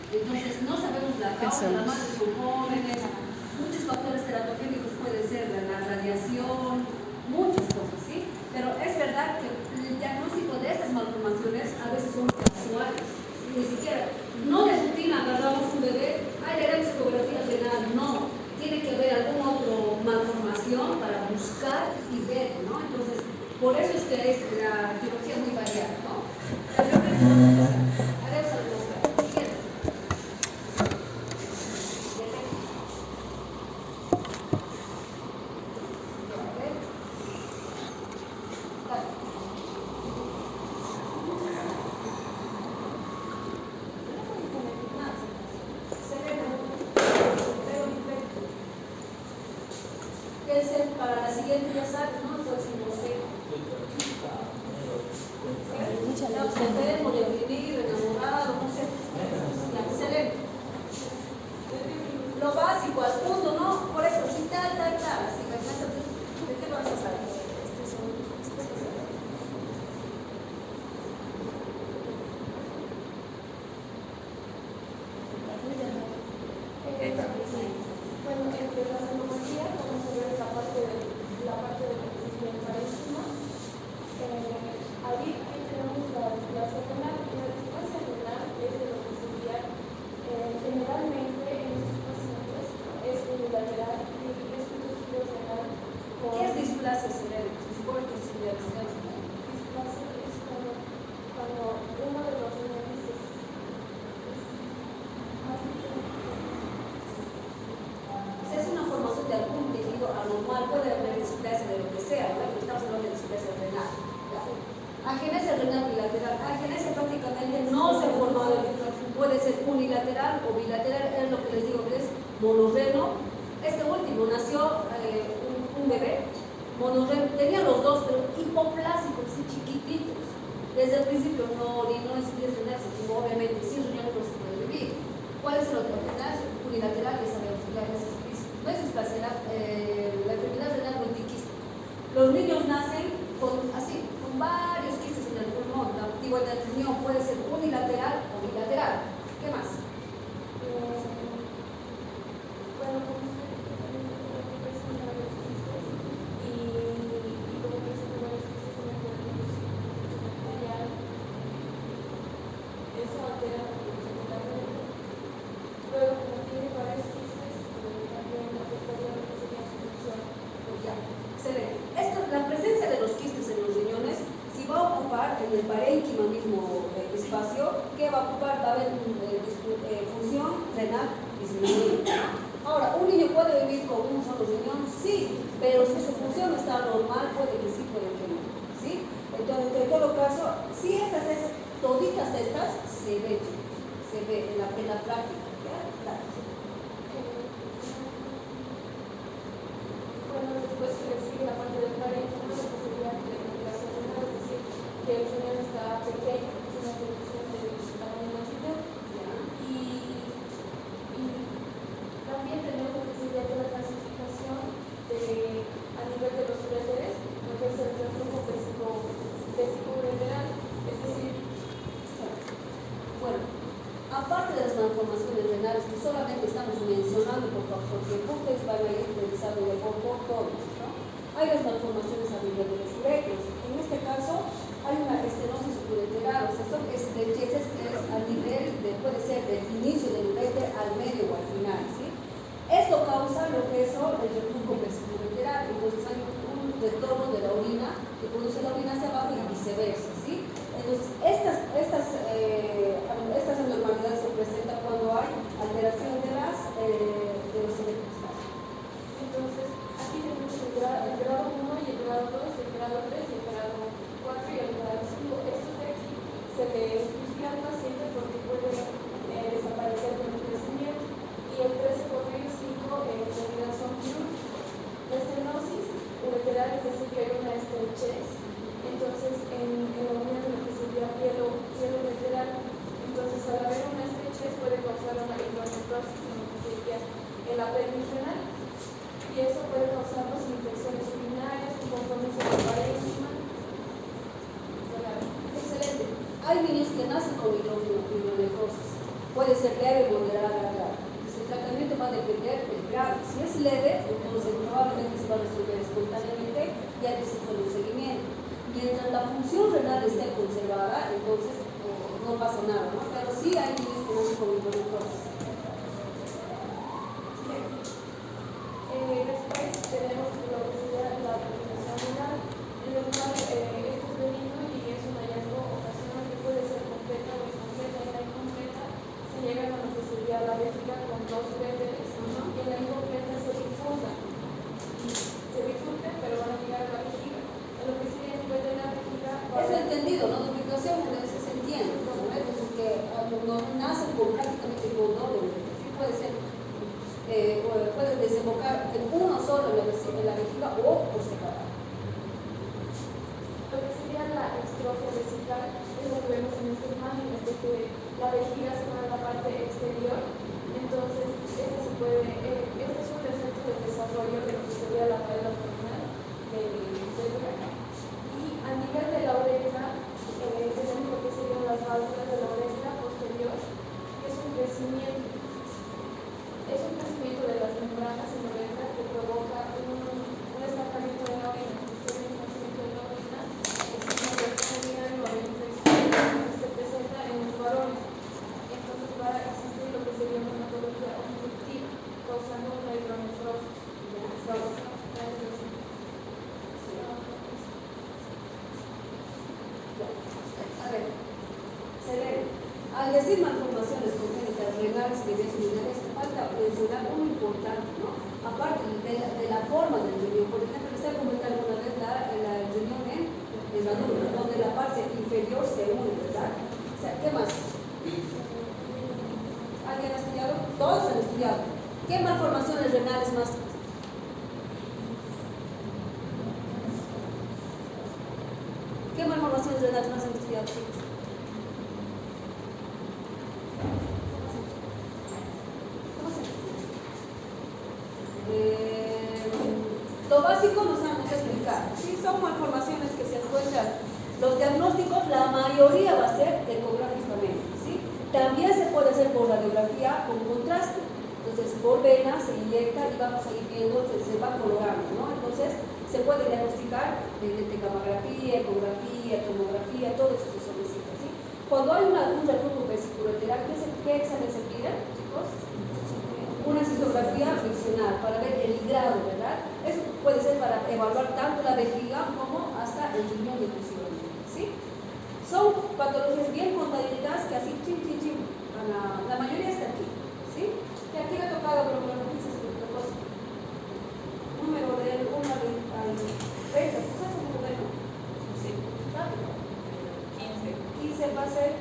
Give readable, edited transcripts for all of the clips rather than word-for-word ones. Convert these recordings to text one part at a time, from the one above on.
Entonces no sabemos la causa, las madres son jóvenes, muchos factores teratogénicos pueden ser la radiación, muchas cosas, ¿sí? Pero es verdad que el diagnóstico de estas malformaciones a veces son casuales, ¿sí? Ni siquiera, no de rutina agarramos un bebé, le haremos ecografía renal, no, tiene que haber alguna otra malformación para buscar y ver, ¿no? Entonces, por eso es que la etiología es muy variada, ¿no? Haremos algunas cosas. Siguiente. Para la siguiente ya sabes, ¿no? Entonces, no sé. Enfermo, deprimido, enamorado, no sé. Excelente. Lo básico, al punto, ¿no? Por eso, si tal. Si ¿de qué vas a saber? Bueno, entre las anomalías vamos a ver la parte de lo que sería el parénquima. Ahí tenemos la displasia renal. La displasia renal es de lo que sería generalmente en estos pacientes es unilateral y es un tejido renal. ¿Qué es displasia cerebral? Se supone que es displasia. Displasia es cuando uno de los riñones es más Es una formación de algún tejido anormal, puede haber displasia de lo que sea, ¿no? Estamos hablando de displasia renal. Agenesia renal bilateral. Agenesia prácticamente no se ha formado, puede ser unilateral o bilateral, es lo que les digo que es monorreno. Este último nació un bebé, monorreno, tenía los dos, pero hipoplásicos, así chiquititos. Desde el principio no orinó en renal, obviamente sin riñones no se puede vivir. ¿Cuál es el otro? Unilateral, ya sabemos, no es displasia, la enfermedad renal multiquística. Los niños nacen con varios quistes en el pulmón, digo en el riñón, puede ser unilateral o bilateral. ¿Qué más? Bueno, como presenta varios quistes y como presenta varios quistes en el cuerpo arterial, eso altera la función de la red. Luego, como tiene varios quistes, también afectaría lo que sería su función. Ya, excelente. La presencia de los quistes en los riñones, si va a ocupar en el parénquima mismo espacio, ¿qué va a ocupar? Va a haber función renal disminuida. Ahora, ¿un niño puede vivir con un solo riñón? Sí, pero si su función no está normal, puede que sí, puede que no. ¿Sí? Entonces, en todo caso, si toditas estas se ve en la práctica. Bueno, después se le sigue la parte del parénquima, lo que sería la irrigación renal, es decir, que el riñón está pequeño, es una reducción del tamaño del riñón. Y también tenemos lo que sería toda la clasificación a nivel de los uréteres, lo que es el reflujo vesicoureteral, es decir, bueno, aparte de las malformaciones renales que solamente estamos mencionando, por favor, porque ustedes van a ir revisando de poco todos, ¿no? Hay las malformaciones a nivel de los uréteros. En este caso, hay una estenosis ureteral, o sea, son estrecheces que es a nivel puede ser del inicio del uréter al medio o al final, ¿sí? Esto causa lo que es el reflujo vesicoureteral, entonces hay un retorno de la orina que produce la orina hacia abajo y viceversa, ¿sí? Entonces, estas anormalidades se presentan cuando hay alteración de los uréteros. entonces aquí tenemos el grado 1 y el grado 2, el grado 3 y el grado 4 y el grado 5. Estos de aquí se les juzga al paciente porque puede desaparecer con el crecimiento. Y el 13, 4 y el 5 en realidad son quirúrgicos. La estenosis ureteral, es decir, que hay una estrechez, entonces en la unión de lo que sería piel ureteral, entonces al haber una estrechez puede causar una hidronefrosis en lo que sería en la pelvis renal, y eso puede causarnos infecciones urinarias, inconformes en el parénquima. Excelente. Hay niños que nacen con hidronefrosis. puede ser leve, moderada, grave. Entonces el tratamiento va a depender del grado. Si es leve, entonces probablemente se va a resolver espontáneamente y hay que hacer un seguimiento. Mientras la función renal esté conservada, entonces no pasa nada, ¿no? Pero sí hay niños que no se comen con entonces. Después tenemos lo que sería la fermentación renal, en lo cual esto es benigno y es un hallazgo ocasional que puede ser completa o incompleta. En la incompleta se llega a lo que sería la vejiga con dos uréteres y en la incompleta se bifurca. Se bifurca, pero van a llegar a la vejiga. En lo que sería a nivel de la vejiga. Es entendido, ¿no? La ubicación a veces se entiende, ¿no? Entonces que no nacen con prácticamente con doble, sí puede ser. Puede desembocar en uno solo en la vejiga o por separado. Lo que sería la extrofia vesical es lo que vemos en esta imagen, es de que la vejiga se va a la parte exterior, entonces este es un efecto del desarrollo de lo que sería la pared abdominal del bebé. Y a nivel de la uretra, tenemos lo que serían las válvulas de la uretra posterior, que es un crecimiento. Es un crecimiento de las membranas en la uretra que provoca un estancamiento de la orina. Este estancamiento de la orina es una hipertonía o infección que se presenta en los varones. Entonces va a existir lo que sería una patología obstructiva, causando una hidronefrosis. A ver, se ve. Al decir malformaciones congénitas renales y urinarias, falta mencionar uno importante, ¿no? Aparte de la forma del riñón. Por ejemplo, les he comentado alguna vez el riñón en maduro, donde la parte inferior se une, ¿verdad? O sea, ¿qué más? ¿Alguien ha estudiado? Todos han estudiado. ¿Qué malformaciones renales más? ¿Qué malformaciones renales más han estudiado, chicos? Lo básico nos vamos a explicar. Sí, son malformaciones que se encuentran. Los diagnósticos, la mayoría va a ser ecográficamente, ¿sí? También se puede hacer por radiografía con contraste. Entonces, por vena se inyecta y vamos a ir viendo, se va colorando, ¿no? Entonces, se puede diagnosticar mediante gammagrafía, ecografía, tomografía, todo eso se solicita, ¿sí? Cuando hay un reflujo vesiculolateral, ¿qué examen se pide, chicos? Una cistografía friccional para ver el grado, ¿verdad? Eso puede ser para evaluar tanto la vejiga como hasta el riñón inclusivamente, ¿sí? Son patologías bien contaditas que así, chim, la mayoría está aquí, ¿sí? Que aquí le ha tocado, pero no dices que otra cosa. Número del 1 al 20, ¿tú sabes un número? Sí. Rápido. 15 va a ser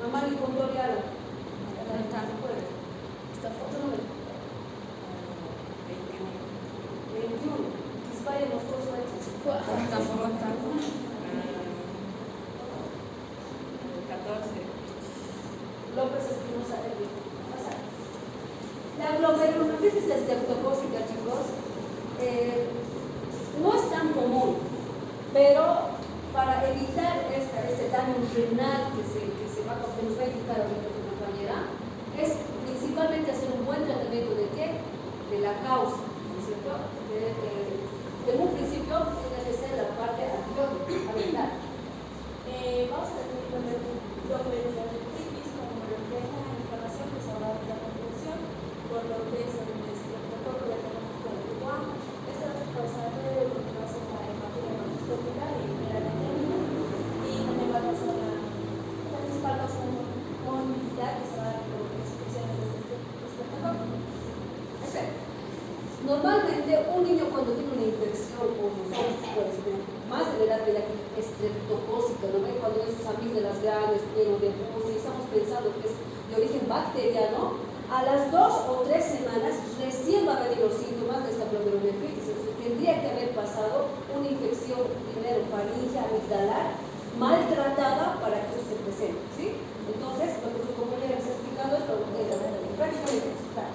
mamá y contorial. No puede. Otro número. 21. Dispare los dos veces. Tampoco tanto. 14. López Espinosa, la glomerulonephritis estreptocócica, chicos, no es tan común, pero para evitar este daño renal que nos va a indicar ahorita mi compañera, es principalmente hacer un buen tratamiento de qué? De la causa, ¿no es cierto? De un principio tiene que ser la parte antibiótica. Vamos a definir glomerulonephritis como lo que es una inflamación que se va a dar la confusión por lo que es el estreptococo de Guam. Esto es causante de lo que va a ser la hematuria macroscópica y la anemia, y también va a causar la principal causa de morbilidad que se va a dar por las infecciones de estreptococo. Normalmente un niño cuando tiene una infección o nosotros pues, más de la edad de la estreptocócica, ¿no? Cuando esos amígdalas grandes, llenos de pus, y estamos pensando que es de origen bacteriano, a las 2 o 3 semanas recién va a venir los síntomas de esta glomerulonephritis. Tendría que haber pasado una infección primero faríngea, amigdalar, maltratada para que eso se presente, ¿sí? Entonces, lo que su compañera está explicando es lo que prácticamente es claro.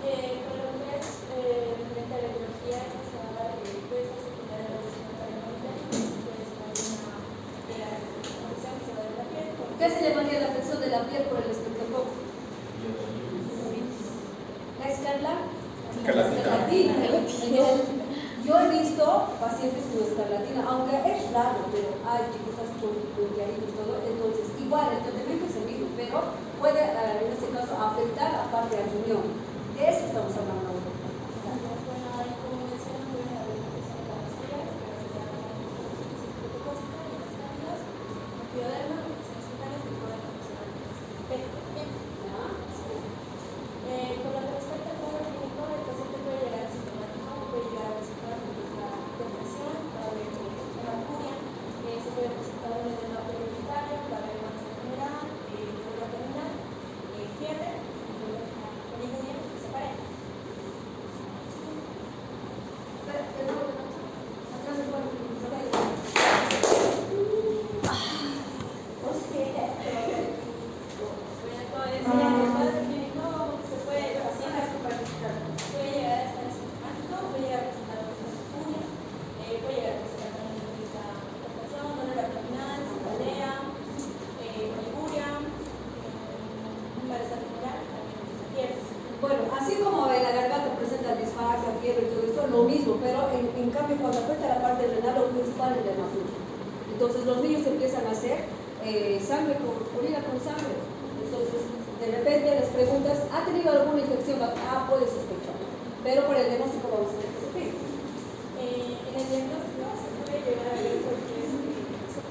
Con lo que es mediante la biología, se va a dar puede ser secundaria a la puede ser una afección que se va a dar la piel. ¿Qué se llamaría la afección de la piel por el estreptococo? equivoco. La Escarlatina. Yo he visto pacientes con escarlatina, aunque es raro, pero hay cosas con diarios y todo, entonces igual el tratamiento es el mismo, pero puede en este caso afectar la parte del riñón. De eso estamos hablando ahora. Bueno, ahí como mencionan, pueden haber infección de las vías, pioderma, infecciones cutáneas que pueden funcionar también. Con lo que respecta al cuadro clínico, el paciente puede llegar asintomático, puede llegar a presentar la depresión, puede haber hematuria, se puede presentar un edema periuretario, puede haber mancha general, dolor abdominal, fiebre, oliguria, que se pare. Bueno, así como en la garganta presenta disfagia, fiebre y todo esto, lo mismo, pero en cambio cuando afecta la parte renal, lo principal es la hematuria. Entonces los niños empiezan a hacer sangre orina con sangre. Entonces de repente les preguntas, ¿ha tenido alguna infección? Puede sospechar, pero por el diagnóstico vamos a ver qué se pide. En el diagnóstico se puede llegar a ver porque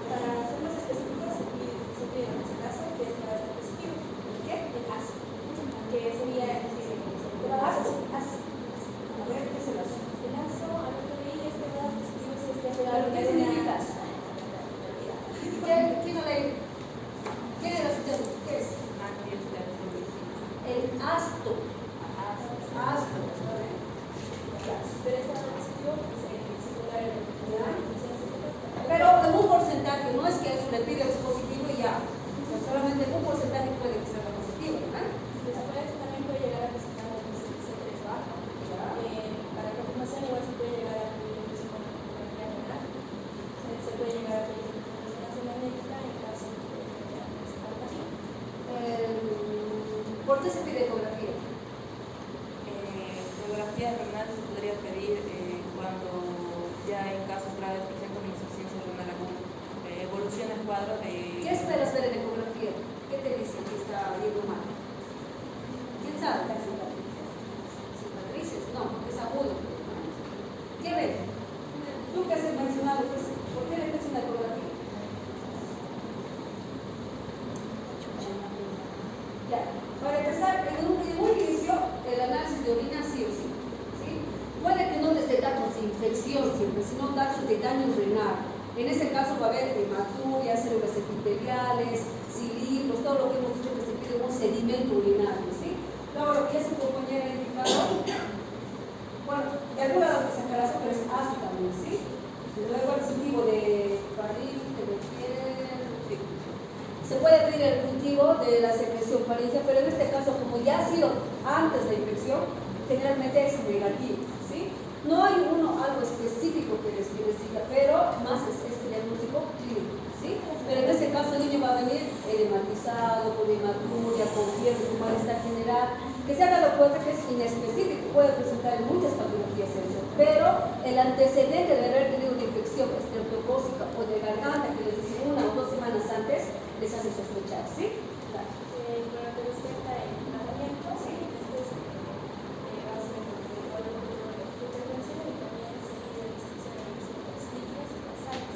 para ser más específicos se pide en este caso que es para ser positivo. ¿Qué? El ácido, que sería el Ácido. A ver, ¿qué es el ácido? El ácido, a lo que leí, es que da positivo si es que ¿Pero qué significa? ¿Quién lo lee? ¿Quién es el ácido? ¿Qué es? El asto. Asto. pero es para positivo porque se puede dar el Pero en un porcentaje, no es que eso le pide es positivo y ya. O sea, solamente un porcentaje puede que sea positivo, ¿verdad? Después también puede llegar a presentar la C3 baja. Para confirmación igual se puede llegar a pedir una tomografía renal. Se puede llegar a pedir una resonancia magnética en caso de que presentar también. ¿Por qué se pide ecografía? Ecografía renal se podría pedir cuando ya en casos graves, por ejemplo, una insuficiencia renal aguda, evoluciona el cuadro de... ¿Qué esperas ver en ecografía? ¿Qué te dicen que está yendo mal? ¿Quién sabe? ¿Cicatrices? No, porque es agudo. ¿Qué ven? Tú que has mencionado, ¿por qué le pides una ecografía? Ya, para empezar, en un inicio, el análisis de orina sí o sí. Puede que no les dé datos de infección siempre, sino datos de daño renal. En ese caso va a haber hematuria, células epiteliales, cilindros, todo lo que hemos dicho que se pide un sedimento urinario, ¿sí? Luego lo que ya su compañera ha indicado, bueno, de alguna de las sacarás, pero es ácido también, ¿sí? Luego el cultivo de faringe, de piel, sí. Se puede pedir el cultivo de la secreción faríngea, pero en este caso, como ya ha sido antes la infección, generalmente es negativo, ¿sí? No hay algo específico que les diga, pero más es este diagnóstico clínico, ¿sí? Pero en este caso el niño va a venir edematizado, con hematuria, con fiebre, con malestar general, que se ha dado cuenta que es inespecífico, puede presentar en muchas patologías eso, pero el antecedente de haber tenido una infección estreptocócica o de garganta, que les dice 1 o 2 semanas antes, les hace sospechar, ¿sí? Claro. Con lo que respecta al tratamiento, sí, este es va a ser de prevención y también seguir la restricción de las líquidas y las sales.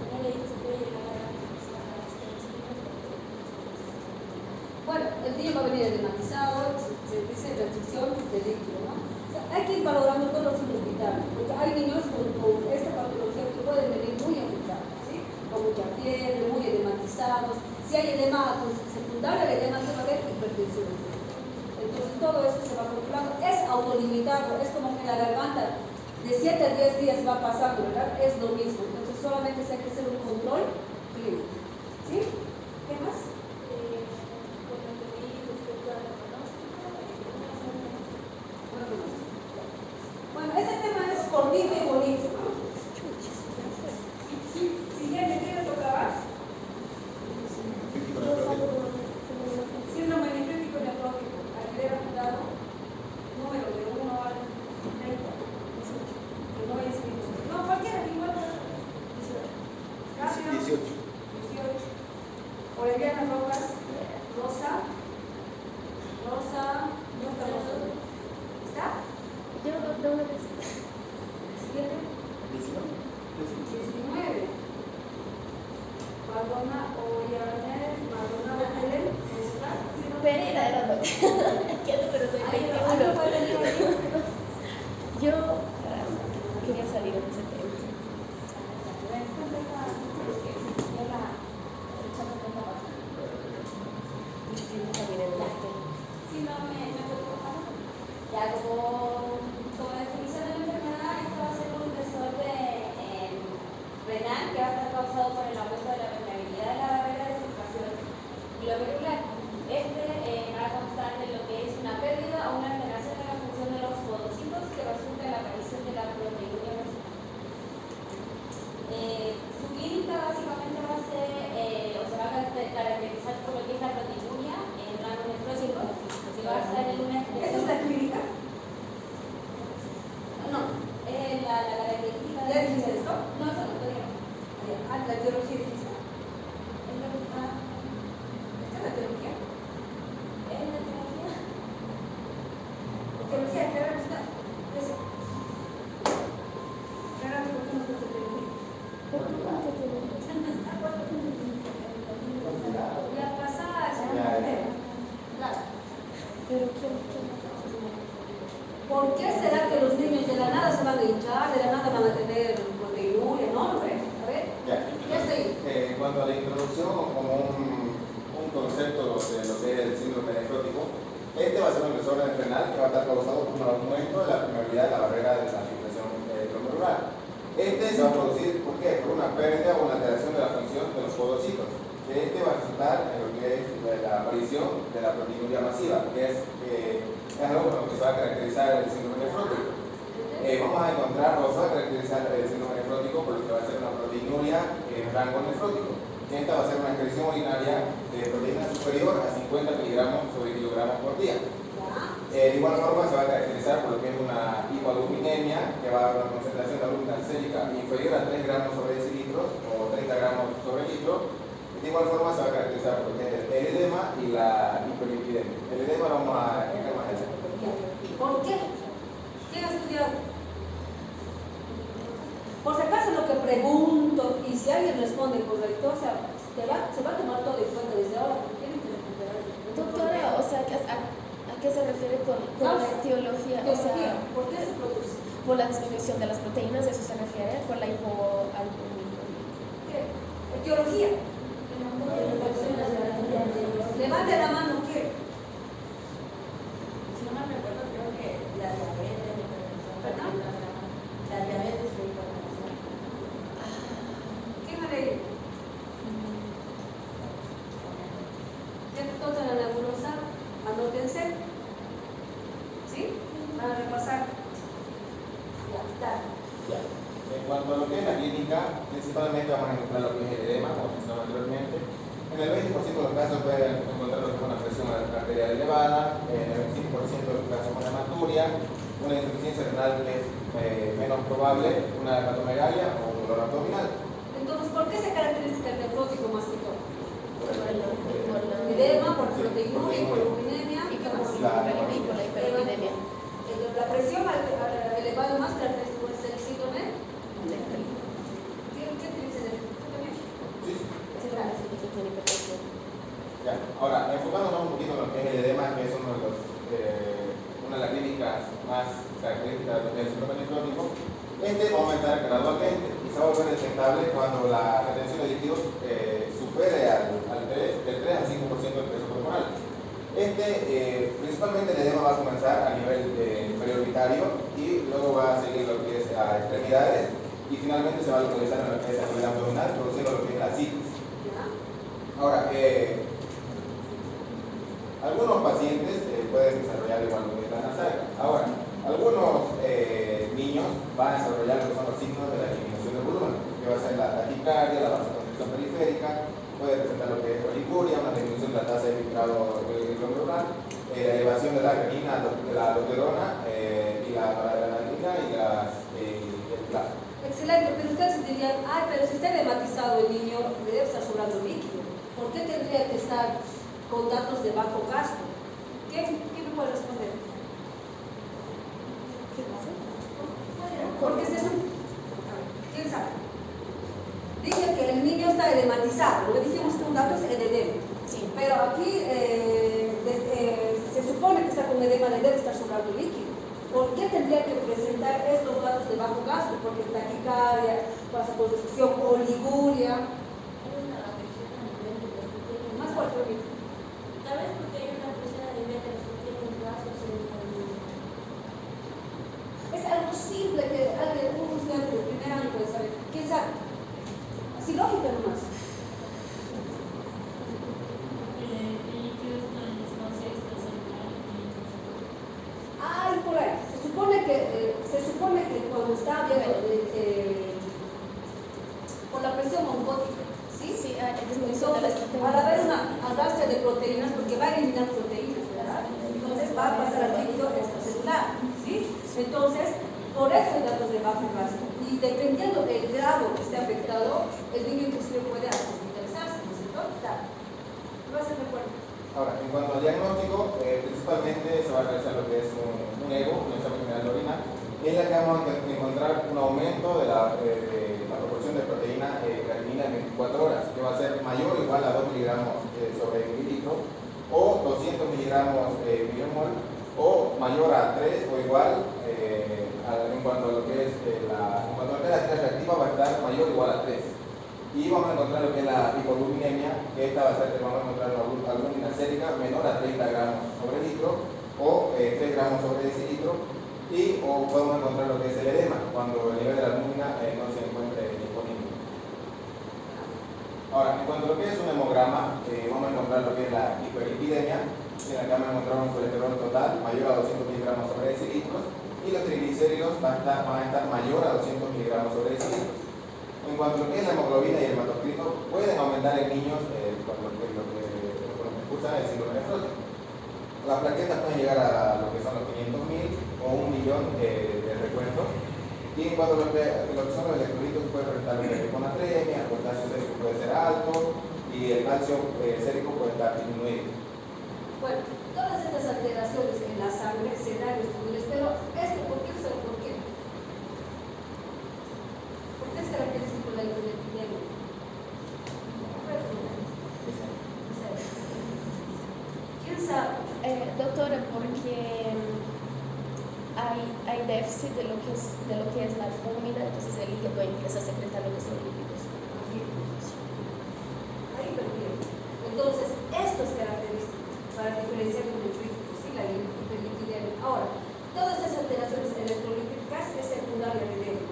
Como le dije, se puede llegar a las Bueno, el niño va a venir edematizado, se dice restricción de líquido, ¿no? O sea, hay que ir valorando todos los signos vitales, porque hay niños con esta patología que pueden venir muy afectados, ¿sí? Con mucha fiebre, muy edematizados. Si hay edema secundario, el edema se va a ver hipertensión. Entonces todo eso se va controlando. Es autolimitado, es como que la garganta de 7 a 10 días va pasando, ¿verdad? Es lo mismo. Entonces solamente se hay que hacer un control clínico. ¿Sí? ¿Qué más? con lo que vi respecto al pronóstico, Bueno, ese tema es cortito y bonito, ¿no? Siguiente, ¿quién le tocaba? Sí, no Mariana Rojas, Rosa, no está Rosa. ¿Está? Yo no lo sé. Siguiente. 19. Madonna Oyaner, Madonna Helen, ¿está? Pereira era lo ¿qué número soy? 21. Yo quería salir en ese tema. Ya, como definición de la enfermedad, esto va a ser un desorden renal que va a estar causado por el aumento de la permeabilidad de la barrera de filtración glomerular. Va a constar de lo que es una pérdida o una alteración de la función de los podocitos que resulta en la aparición de la proteinuria vesical. Su clínica básicamente va a ser, o se va a caracterizar por lo que es la proteinuria en rango nefrótico, que va a ser en una ¿Esta es la clínica? No. Es la característica de... ¿Ya dijiste esto? No, eso no todavía no. Ah, la teología dijiste. Es lo que está... ¿Esta es la teología? Es la teología. Teología, ¿qué hora está? Eso. Renato, ¿por qué no se te teología? La pasada, claro. Pero ¿quién? ¿Por qué será que los niños de la nada se van a hinchar, de la nada van a tener proteinuria? No, hombre, a ver. Ya. ¿Qué estoy? En cuanto a la introducción, como un concepto de lo que es el síndrome nefrótico, este va a ser un desorden renal que va a estar causado por un aumento de la permeabilidad de la barrera de la filtración glomerular. Este se va a producir, ¿por qué? Por una pérdida o una alteración de la función de los podocitos. Este va a resultar en lo que es la aparición de la proteinuria masiva, que es algo con lo que se va a caracterizar el síndrome nefrótico. Vamos a encontrar, o se va a caracterizar el síndrome nefrótico por lo que va a ser una proteinuria en rango nefrótico. Esta va a ser una excreción urinaria de proteína superior a 50 miligramos sobre kilogramos por día. De igual forma se va a caracterizar por lo que es una hipoaluminemia, que va a haber una concentración de alumina sérica inferior a 3 gramos sobre decilitros o 30 gramos sobre litro. De igual forma se va a caracterizar por lo que es el edema y la hiperlipidemia. El edema lo vamos a explicar más adelante. ¿Por qué? ¿Quién ha estudiado? Por si acaso lo que pregunto, y si alguien responde correcto, o sea, se va a tomar todo en cuenta desde ahora, porque tienen que recuperar. Doctora, o sea, ¿a qué se refiere con la etiología? O sea, ¿por qué se produce? por la disminución de las proteínas, ¿eso se refiere? Por la hipoalbuminemia. ¿Qué? Etiología. Levante la mano, ¿qué? Si no me recuerdo, creo que la diabetes, ¿Perdón? la diabetes y la hipertensión. ¿Quién ha leído? Ya que todos en la nebulosa, anótense. ¿Sí? Van a repasar. Ya, está. En cuanto a lo que es la clínica, principalmente vamos a encontrar lo que es el edema, como mencionaba anteriormente. En el 20% de los casos pueden encontrar lo que es una presión arterial elevada, en el 25% de los casos una hematuria, una insuficiencia renal que es menos probable, una hepatomegalia o un dolor abdominal. Entonces, ¿por qué se caracteriza el nefrótico más que todo? Por la Edema, por proteinuria, por albuminemia, y ¿qué por más? la hiperlipidemia. La presión elevada más característico es el síndrome. ¿Qué te dice de tú también? Sí, sí. Ya. Ya. Ahora, enfocándonos un poquito en lo que es el edema, que es una de las clínicas más características del síndrome nefrótico, este va a aumentar gradualmente y se va a volver detectable cuando la retención de líquidos supere del 3 al 5% del peso corporal. Principalmente el edema va a comenzar a nivel perioritario y luego va a seguir lo que es a extremidades y finalmente se va a localizar en lo que es a nivel abdominal, produciendo lo que es la citis. Ahora, algunos pacientes pueden desarrollar igual lo que es la nasaca. Ahora, algunos niños van a desarrollar lo que son los signos de la disminución del volumen, que va a ser la taquicardia, la vasoconstricción periférica, puede presentar lo que es oliguria, una disminución de la tasa de filtrado glomerular, la elevación de la renina, de la aldosterona y la noradrenalina y el plasma. Excelente, pero ustedes dirían, ay, pero si está edematizado el niño, le debe estar sobrando líquido. ¿Por qué tendría tendría que estar con datos de bajo gasto? ¿Qué me puede responder? Porque ¿quién sabe? Dije que el niño está edematizado, lo que dijimos que un dato es el edema. Sí. Pero aquí se supone que está con edema, le debe estar sobrando líquido. ¿Por qué tendría que presentar estos datos de bajo gasto? Porque taquicardia, vasoconstricción, oliguria. Más fuerte, ahorita. Tal vez porque hay una presión a nivel de los pequeños vasos en el... Es algo simple que un estudiante de primer año puede saber. ¿Quién sabe? Así lógica nomás. Ay, por ahí. Se supone que cuando está viendo por la presión oncótica, ¿sí? Sí, es muy Entonces, al haber una arrastre de proteínas, porque va a eliminar proteínas, ¿verdad? Entonces va a pasar al líquido extracelular, ¿sí? Entonces, por eso hay datos de bajo gasto. Y dependiendo del grado que esté afectado, el niño inclusive puede hospitalizarse, ¿no es cierto? Claro. ¿Lo vas a recuerdo? Ahora, en cuanto al diagnóstico, principalmente se va a realizar lo que es un EGO, un examen general de orina, en la que vamos a encontrar un aumento de la proporción de proteína creatinina en 24 horas, que va a ser mayor o igual a 2 miligramos sobre mililitro, o 200 miligramos millimol, o mayor a 3 o igual en cuanto a lo que es la actividad reactiva, va a estar mayor o igual a 3. Y vamos a encontrar lo que es la hipogluminemia, que esta va a ser, vamos a encontrar una albúmina sérica menor a 30 gramos sobre litro o 3 gramos sobre decilitro, o podemos encontrar lo que es el edema, cuando el nivel de la albúmina no se encuentre disponible. Ahora, en cuanto a lo que es un hemograma, vamos a encontrar lo que es la hiperlipidemia, en la que vamos a encontrar un colesterol total mayor a 200 miligramos sobre decilitros, y los triglicéridos van a estar mayor a 200 miligramos sobre decilitros. En cuanto a lo que es la hemoglobina y el hematocrito, pueden aumentar en niños con lo que cursan el síndrome nefrótico. Las plaquetas pueden llegar a lo que son los 500.000 o 1.000.000 de recuentos. Y en cuanto a lo que son los electrolitos, puede presentar una hiponatremia, el potasio sérico puede ser alto y el calcio sérico puede estar disminuido. Bueno, todas estas alteraciones en la sangre se dan en estudios, pero ¿por qué? ¿Por qué? ¿Por qué es característico la hiperlipidemia? ¿Quién sabe? Doctora, porque hay déficit de lo que es la albúmina, entonces el hígado empieza a secretar lo que son lípidos. Ahí perdieron. Entonces, esto es característico para diferenciar un nefrítico, ¿sí? La hiperlipidemia. Ahora, todas estas alteraciones electrolíticas es secundaria de edema.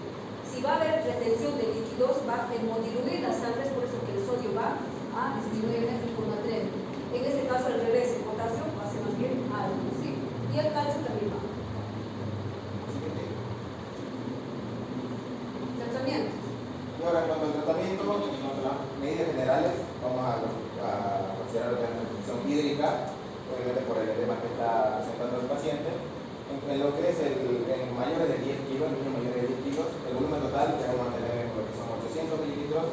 Si va a haber retención de líquidos, va a hemodiluir la sangre, es por eso que el sodio va a disminuir el hiponatremia. En este caso, al revés, el potasio va a ser más bien alto, ¿sí? Y el calcio también va. Tratamiento. Y ahora, en cuanto al tratamiento, en cuanto a las medidas generales, vamos a considerar lo que es la restricción hídrica, obviamente por el edema que está presentando el paciente. En lo que es en mayores de 10 kilos, niños mayores de 10 kilos, el volumen total debemos mantener en lo que son 800 mililitros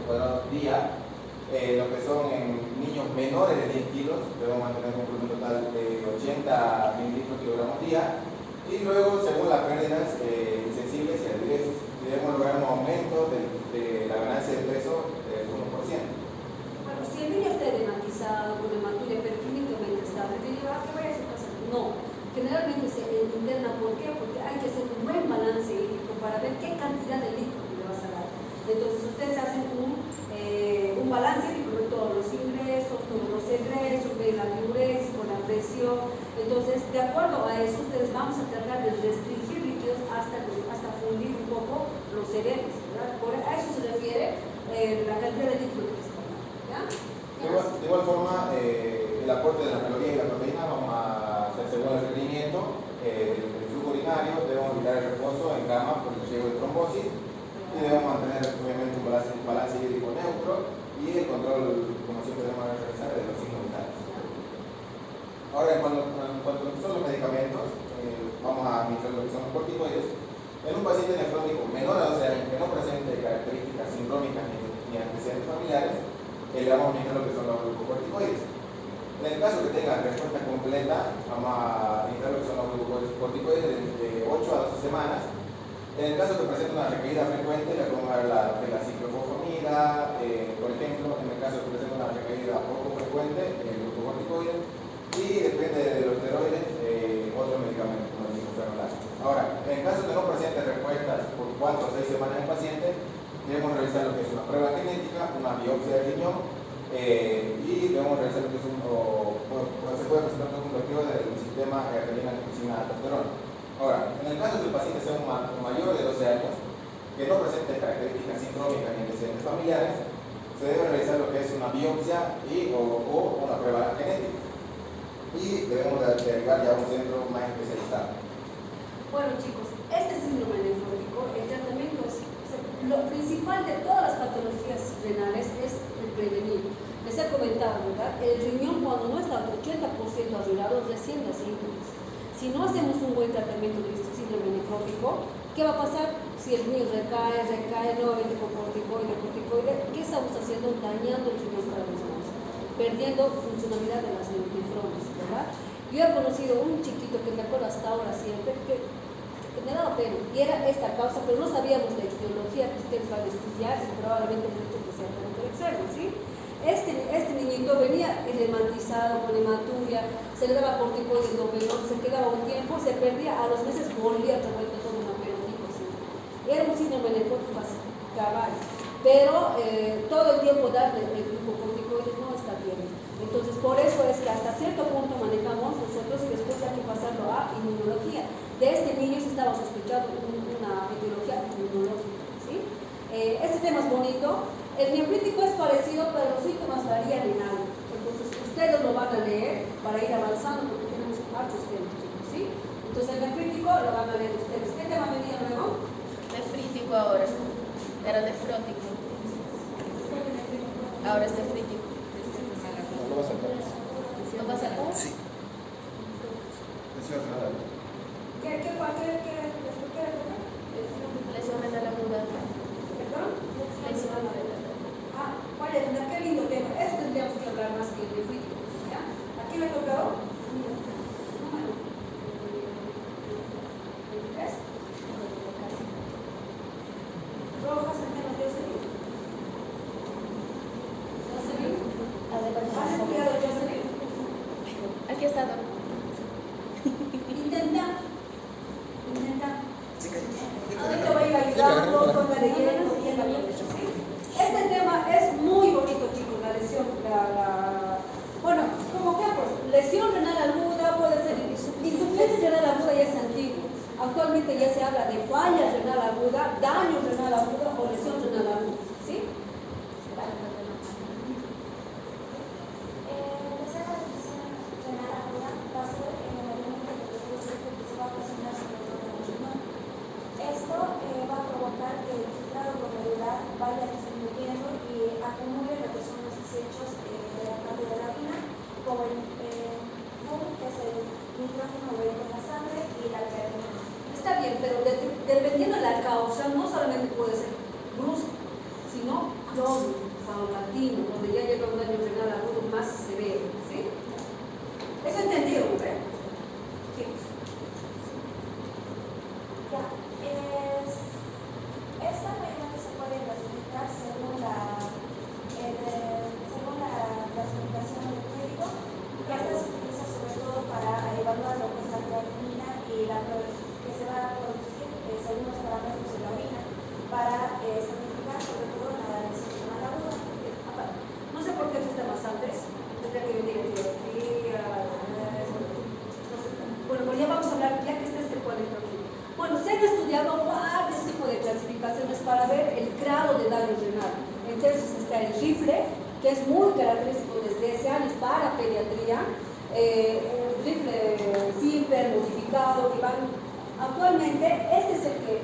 cuadrados día. Lo que son en niños menores de 10 kilos, debemos mantener un volumen total de 80 mililitros kilogramos día. Y luego, según las pérdidas insensibles y adherencias, debemos lograr un aumento de la ganancia de peso del 1%. Bueno, si el niño está edematizado, con hematuria perfectamente estable, te digo, ¿qué vaya a su casa? No. Generalmente se interna, ¿por qué? Porque hay que hacer un buen balance hídrico para ver qué cantidad de líquido le vas a dar. Entonces, ustedes hacen un balance hídrico de todos los ingresos, todos los egresos, ven la diuresis, con la presión. Entonces, de acuerdo a eso, ustedes vamos a tratar de restringir líquidos hasta fundir un poco los serenes, ¿verdad? A eso se refiere la cantidad de líquido que está dando, ¿ya? De igual forma, el aporte de las calorías y la proteína vamos a hacer según el requerimiento del flujo urinario. Debemos evitar el reposo en cama por el riesgo de trombosis y debemos mantener obviamente un balance hídrico neutro y el control, como siempre debemos realizar, de los signos vitales. Ahora, en cuanto a lo que son los medicamentos, vamos a administrar lo que son los corticoides. En un paciente nefrótico menor a 12 años que no presente características sindrómicas ni antecedentes familiares, le vamos a administrar lo que son los glucocorticoides. En el caso que tenga respuesta completa, vamos a administrar lo que son los glucocorticoides de 8 a 12 semanas. En el caso que presente una recaída frecuente, le vamos a dar la ciclofosfamida, por ejemplo. En el caso que presente una recaída poco frecuente, el glucocorticoide. Y depende de los esteroides, otro medicamento como el micofenolat. Ahora, en el caso que no presente respuestas por 4 o 6 semanas en el paciente, debemos realizar lo que es una prueba genética, una biopsia de riñón, y debemos realizar lo que es se puede presentar un bloqueo del sistema renina-angiotensina-aldosterona. Ahora, en el caso que el paciente sea un mayor de 12 años, que no presente características sindrómicas ni antecedentes familiares, se debe realizar lo que es una biopsia o una prueba genética. Y debemos derivar ya a un centro más especializado. Bueno chicos, este síndrome nefrótico, el tratamiento es, lo principal de todas las patologías renales es el prevenir. Les he comentado, ¿verdad? El riñón cuando no está al 80% arruinado recién da síntomas. Si no hacemos un buen tratamiento de este síndrome nefrótico, ¿qué va a pasar? Si el niño recae nuevamente con corticoide, ¿qué estamos haciendo? Dañando el riñón cada vez más, perdiendo funcionalidad de las nefrones, ¿verdad? Yo he conocido un chiquito que me acuerdo hasta ahora siempre, que me daba pena, y era esta causa, pero no sabíamos la etiología que ustedes van a estudiar y probablemente el hecho que sea por el examen, ¿sí? Este niñito venía hematizado con hematuria, se le daba corticoides endovenosos, se quedaba un tiempo, se perdía, a los meses volvía otra vuelta todo una pelotita, ¿sí? Era un síndrome nefrótico así, caballo, pero todo el tiempo darle el glucocorticoide no está bien. Entonces, por eso es que hasta cierto punto manejamos nosotros y después hay que pasarlo a inmunología. De este niño se estaba sospechando una etiología inmunológica, ¿sí? Este tema es bonito. El nefrítico es parecido, pero los síntomas varían en algo. Entonces, ustedes lo van a leer para ir avanzando porque tenemos muchos temas, chicos, ¿sí? Entonces, el nefrítico lo van a leer ustedes. ¿Qué tema venía luego? Nefrítico ahora. Era nefrótico. Ahora es nefrítico. ¿No vas a saltar? ¿No pasa nada? Sí. ¿Qué Lesión renal aguda. ¿Perdón? Lesión renal. Ah, vale, qué lindo tema. Eso tendríamos que hablar más que el nefrítico, ¿ya? ¿A quién le ha tocado? ¿23? Rojas, Centeno, Jocelyn. Jocelyn. ¿Has estudiado Jocelyn? Aquí está, doctor. Intenta. Ahorita voy a ir ayudando con la leyenda y la biología, ¿sí? Este tema es muy bonito, chicos, la lesión, bueno, como que pues, lesión renal aguda puede ser insuficiencia renal aguda, ya es antiguo. Actualmente ya se habla de falla renal aguda, daño renal agudo o lesión renal aguda, ¿sí? Esto va a provocar que el filtrado glomerular vaya disminuyendo y acumule lo que son los desechos de la parte de la orina, como el FUM, que es el nitrógeno vegetal en la sangre, y la creatina. Está bien, pero dependiendo de la causa, no solamente puede ser brusco, sino crónico, paulatino, donde ya llega un daño renal agudo más severo, ¿sí? ¿Eso entendido, ¿eh? Chicos. Ya, esta mayormente se puede clasificar según la clasificación del médico, que esta se utiliza sobre todo para evaluar lo que es la creatinina y la que se va a producir según los parámetros de la orina para certificar sobre todo la lesión renal aguda. No sé por qué estos temas antes, tendría que venir etiología, bueno, pues ya vamos a hablar, ya que está este cuadrito aquí. Bueno, se han estudiado varios tipos de clasificaciones para ver el grado de daño renal. Entonces está el rifle, que es muy característico desde hace años para pediatría, el rifle simple, modificado, que van actualmente, este es el que,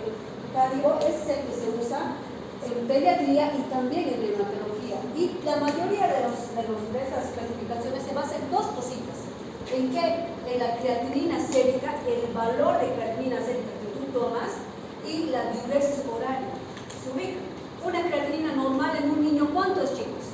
digo, este es el que se usa en pediatría y también en reumatología. Y la mayoría de estas clasificaciones se basa en dos cositas. ¿En qué? En la creatinina sérica, el valor de creatinina sérica que tú tomas y la diuresis horaria. Se ubica. Una creatinina normal en un niño, ¿cuánto es, chicos?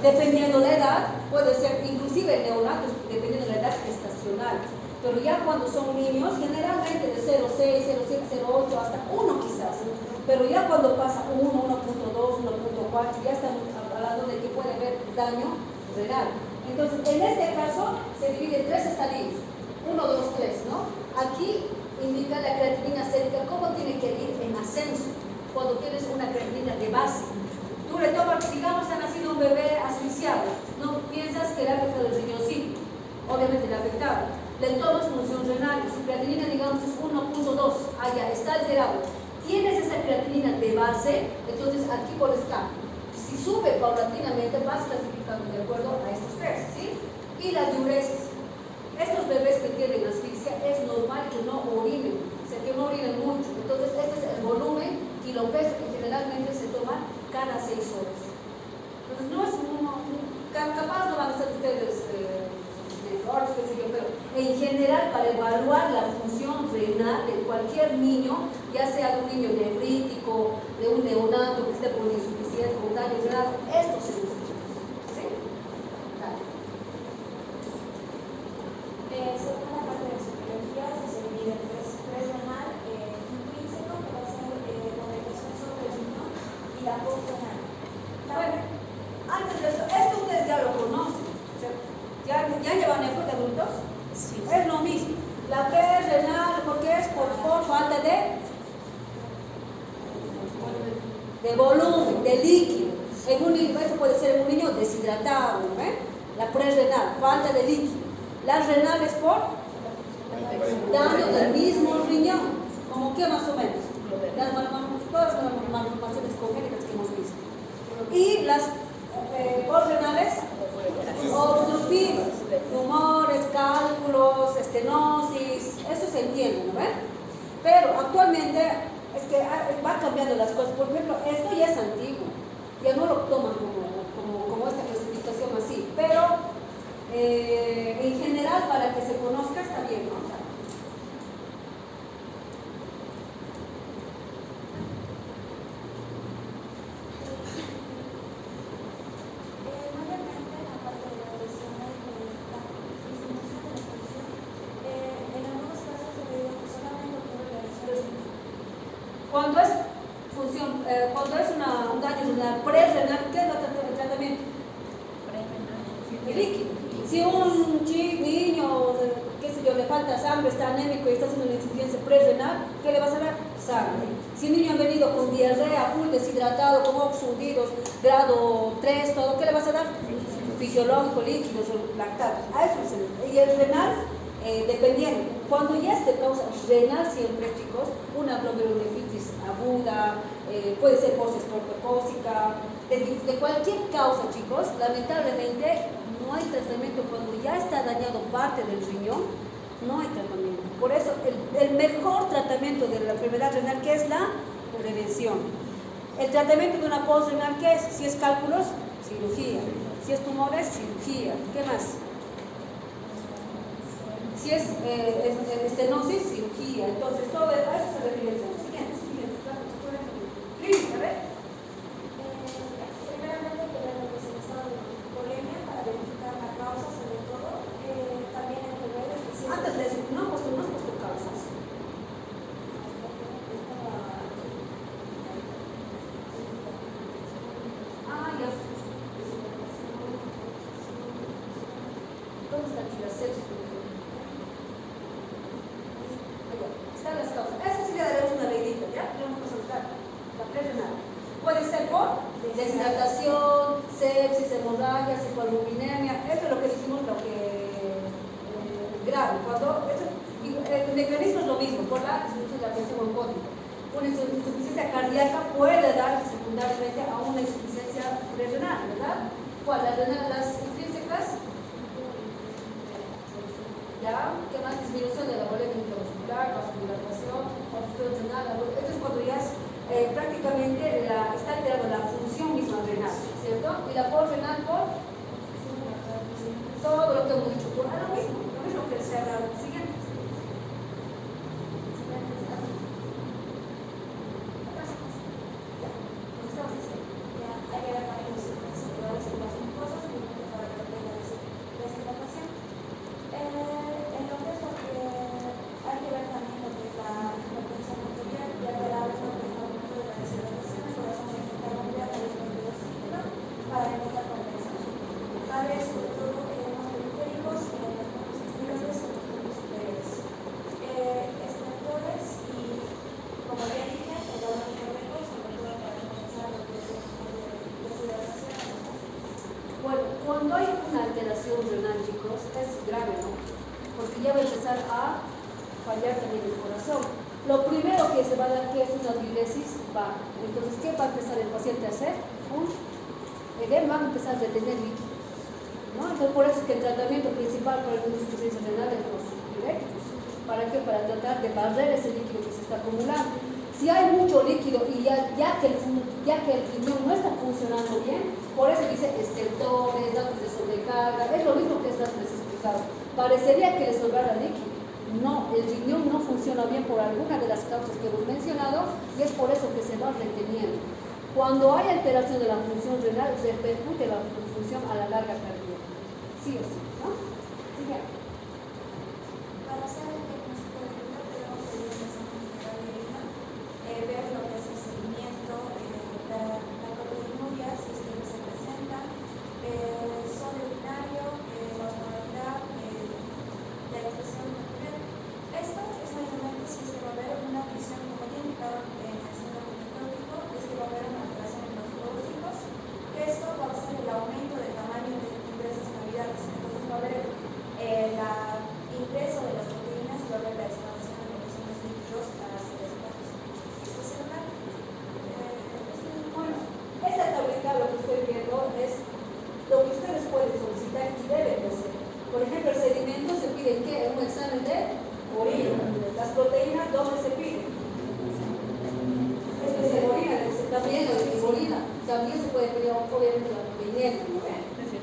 Dependiendo de la edad, puede ser inclusive neonatos, dependiendo de la edad gestacional. Pero ya cuando son niños, generalmente de 0,6, 0,7, 0,8 hasta 1 quizás. Pero ya cuando pasa 1, 1,2, 1,4, ya estamos hablando de que puede haber daño renal. Entonces, en este caso, se divide en 3 estadios. 1, 2, 3, ¿no? Aquí indica la creatinina sérica cómo tiene que ir en ascenso cuando tienes una creatinina de base. Tú le tomas, digamos, ha nacido un bebé asfixiado, no piensas que le ha afectado el riñoncito, obviamente le ha afectado. Le tomas función renal, su creatinina, digamos, es 1,2, allá está alterado. Tienes esa creatinina de base, entonces aquí pones cambio. Si sube paulatinamente, vas clasificando de acuerdo a estos 3, ¿sí? Y la diuresis. Estos bebés que tienen asfixia es normal que no orinen, o sea, que no orinen mucho. Entonces, este es el volumen y lo peso que generalmente se toma cada 6 horas. Entonces, no es capaz no van a ser ustedes mejores, qué sé yo, pero en general, para evaluar la función renal de cualquier niño, ya sea de un niño nefrítico, de un neonato que esté con insuficiencia, con daño renal, esto se usa. ¿Sí? Dale. Según la parte de psicología, se divide en 3 renal, intrínseco, que va a ser comunicación sobre el riñón, y la postrenal. Bueno, antes de eso, esto ustedes ya lo conocen. O sea, ¿ya llevan nefro de adultos? Sí. Es lo mismo. La pre-renal, ¿por qué es? Por falta de volumen, de líquido. Eso puede ser en un niño deshidratado, ¿eh? La pre-renal, falta de líquido. Las renales por daño del mismo riñón, como que más o menos. Todas las malformaciones congénitas que hemos visto. Y las postrenales obstructivas, tumores, cálculos, estenosis, eso se entiende, ¿no ven? Pero actualmente es que va cambiando las cosas. Por ejemplo, esto ya es antiguo, ya no lo toman como esta clasificación así, pero en general, para que se conozca, está bien, ¿no? Nuevamente, aparte de las lesiones de la disminución de la función, en algunos casos se ve que solamente ocurre la lesión. Cuando es un daño renal pre-renal, ¿qué es el tratamiento? El líquido. Si un niño, qué sé yo, le falta sangre, está anémico y está haciendo una insuficiencia pre-renal, ¿qué le vas a dar? Sangre. Si un niño ha venido con diarrea, full deshidratado, con ojos hundidos, grado 3, todo, ¿qué le vas a dar? Fisiológico, líquidos, lactatos. A eso se le. Y el renal, dependiendo. Cuando ya es de causa renal, siempre, chicos, una glomerulonefritis aguda, puede ser post-esportocócica, de cualquier causa, chicos, lamentablemente no hay tratamiento. Cuando ya está dañado parte del riñón, no hay tratamiento. Por eso, el mejor tratamiento de la enfermedad renal, ¿qué es? La prevención. El tratamiento de una postrenal, ¿qué es? Si es cálculos, cirugía. Si es tumores, cirugía. ¿Qué más? Si es estenosis, cirugía. Entonces, todo eso a eso se refiere. Siguiente. Clínica, a ver. Primeramente, queremos que se les ha dado polemia para verificar la causa, sobre todo. También hay que ver si Antes de decir, no has puesto causas. Ya. ¿Dónde está aquí la sepsis? Están las causas. Eso sí le daremos una leidita, ¿ya? Le vamos a soltar. La pre-renal. Puede ser por deshidratación, sepsis, hemorragia, hipoalbuminemia. Esto es lo que dijimos, lo que grave. El mecanismo es lo mismo, por la disminución de la presión oncótica. Una insuficiencia cardíaca puede dar secundariamente a una insuficiencia renal, ¿verdad? ¿Cuál? Las intrínsecas. ¿Ya? ¿Qué más? Disminución de la boletia intravascular, vascularización, obstrucción renal. Esto es cuando ya prácticamente está alterando la función misma renal, ¿cierto? Y la postrenal por todo lo que hemos dicho, por lo mismo que se habla. Siguiente. hay que ver también los indicadores y las mucosas. cuando hay una alteración renal, chicos, es grave, ¿no? Porque ya va a empezar a fallar también el corazón. Lo primero que se va a dar, que es una diuresis, va. Entonces, ¿qué va a empezar el paciente a hacer? Un edema, va a empezar a retener líquidos, ¿no? Entonces, por eso es que el tratamiento principal para el insuficiencia renal es los diuréticos. ¿Para qué? Para tratar de barrer ese líquido que se está acumulando. Si hay mucho líquido y ya que el riñón no está funcionando bien, por eso dice estentones, datos de sobrecarga, es lo mismo que es antes explicado. Parecería que le sobrara líquido. No, el riñón no funciona bien por alguna de las causas que hemos mencionado y es por eso que se va reteniendo. Cuando hay alteración de la función renal, repercute la función a la larga cardíaca. Sí o sí, ¿no? Sigue. Para hacer el diagnóstico de orina tenemos que ir a la general de orina, ver lo que es el seguimiento, la proteinuria, si es que se presenta, sodio urinario, la osmolaridad, la expresión natural. Esto es mayormente si se va a ver una visión, como ya indicaron en el síndrome nefrótico, es que va a haber una alteración en los glóbulos, que esto va a ser el aumento del tamaño de ingresos cavidades. Entonces va a haber el ingreso de las proteínas y va a haber la expansión de los líquidos para hacer espacios. Esto es normal. Bueno, esta tablita lo que estoy viendo es lo que ustedes pueden solicitar y deben hacer. Por ejemplo, el sedimento se pide ¿qué? Un examen de orina. Las proteínas, ¿dónde se piden? Esto es de orina, también la de orina. También se puede pedir obviamente la proteína, ¿no ven?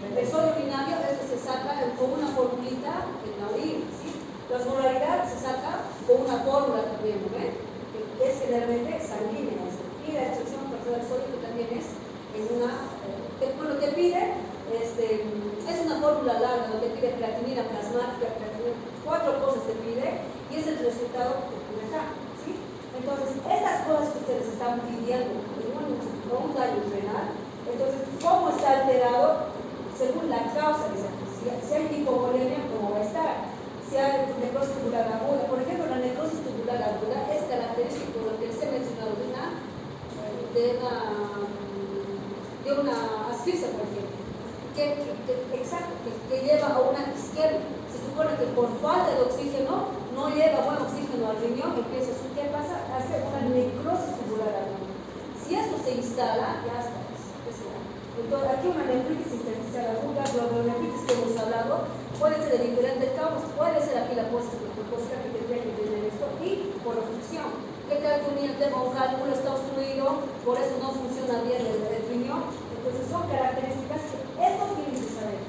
El sodio urinario, esto se saca con una formulita en la orina, ¿sí? La osmolaridad se saca con una fórmula también, ¿no ven? Que es generalmente sanguínea. Y la extracción parcial del sodio que también es en una, bueno, te pide, es una fórmula larga, donde te pide creatinina plasmática, creatinina, 4 cosas te pide, y es el resultado que pide acá, ¿sí? Entonces, estas cosas que ustedes están pidiendo con un daño renal, entonces, ¿cómo está alterado? Según la causa de esa crisis. Si hay hipovolemia, ¿cómo va a estar? Si hay necrosis tubular aguda, por ejemplo, la necrosis tubular aguda es característica de lo que les he mencionado de una asfixia, por ejemplo, que lleva a una isquemia. Se supone que por falta de oxígeno no lleva buen oxígeno al riñón, empieza a ¿qué pasa? Hace una necrosis tubular aguda. Si esto se instala, ya está. Entonces, aquí una nefritis intersticial aguda, glomerulonefritis que hemos hablado, puede ser de diferentes causas, puede ser aquí la posis propósita que tendría que tener esto y por obstrucción. ¿Qué tal que un diafragma o cálculo está obstruido, por eso no funciona bien el riñón? Entonces son características que esto tienen que saber.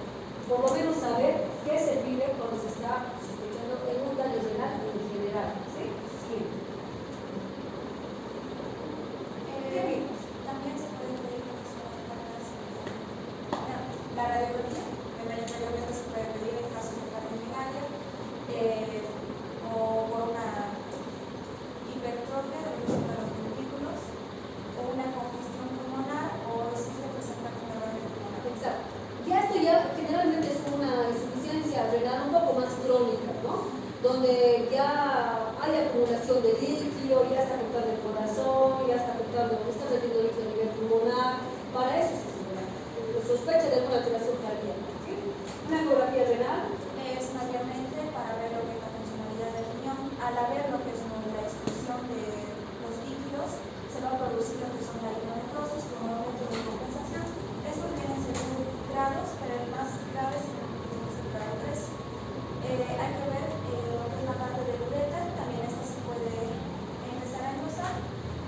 Por lo menos saber qué se pide cuando se está sospechando en un daño renal en general. ¿Sí? Sí. ¿Qué vimos? También se puede pedir la radiografía, mayormente se puede pedir en casos de cardiopatía o por una hipertrofia de los ventrículos o una congestión pulmonar o si se presenta con dolor pulmonar. Exacto. Esto ya generalmente es una insuficiencia renal un poco más crónica, ¿no? Donde ya hay acumulación de líquido, ya está afectando el corazón, ya está metiendo líquido a nivel pulmonar. Para eso se sospecha de alguna alteración cardíaca. ¿Sí? Una ecografía renal Es mayormente para ver lo que es la funcionalidad del riñón. Al haber lo que es la exclusión de los líquidos, se va a producir lo que son la hidronefrosis como aumento de compensación. Estos vienen según grados, pero el más grave es el grado 3. Hay que ver lo que es la parte de uretra, también esta se puede empezar a engrosar,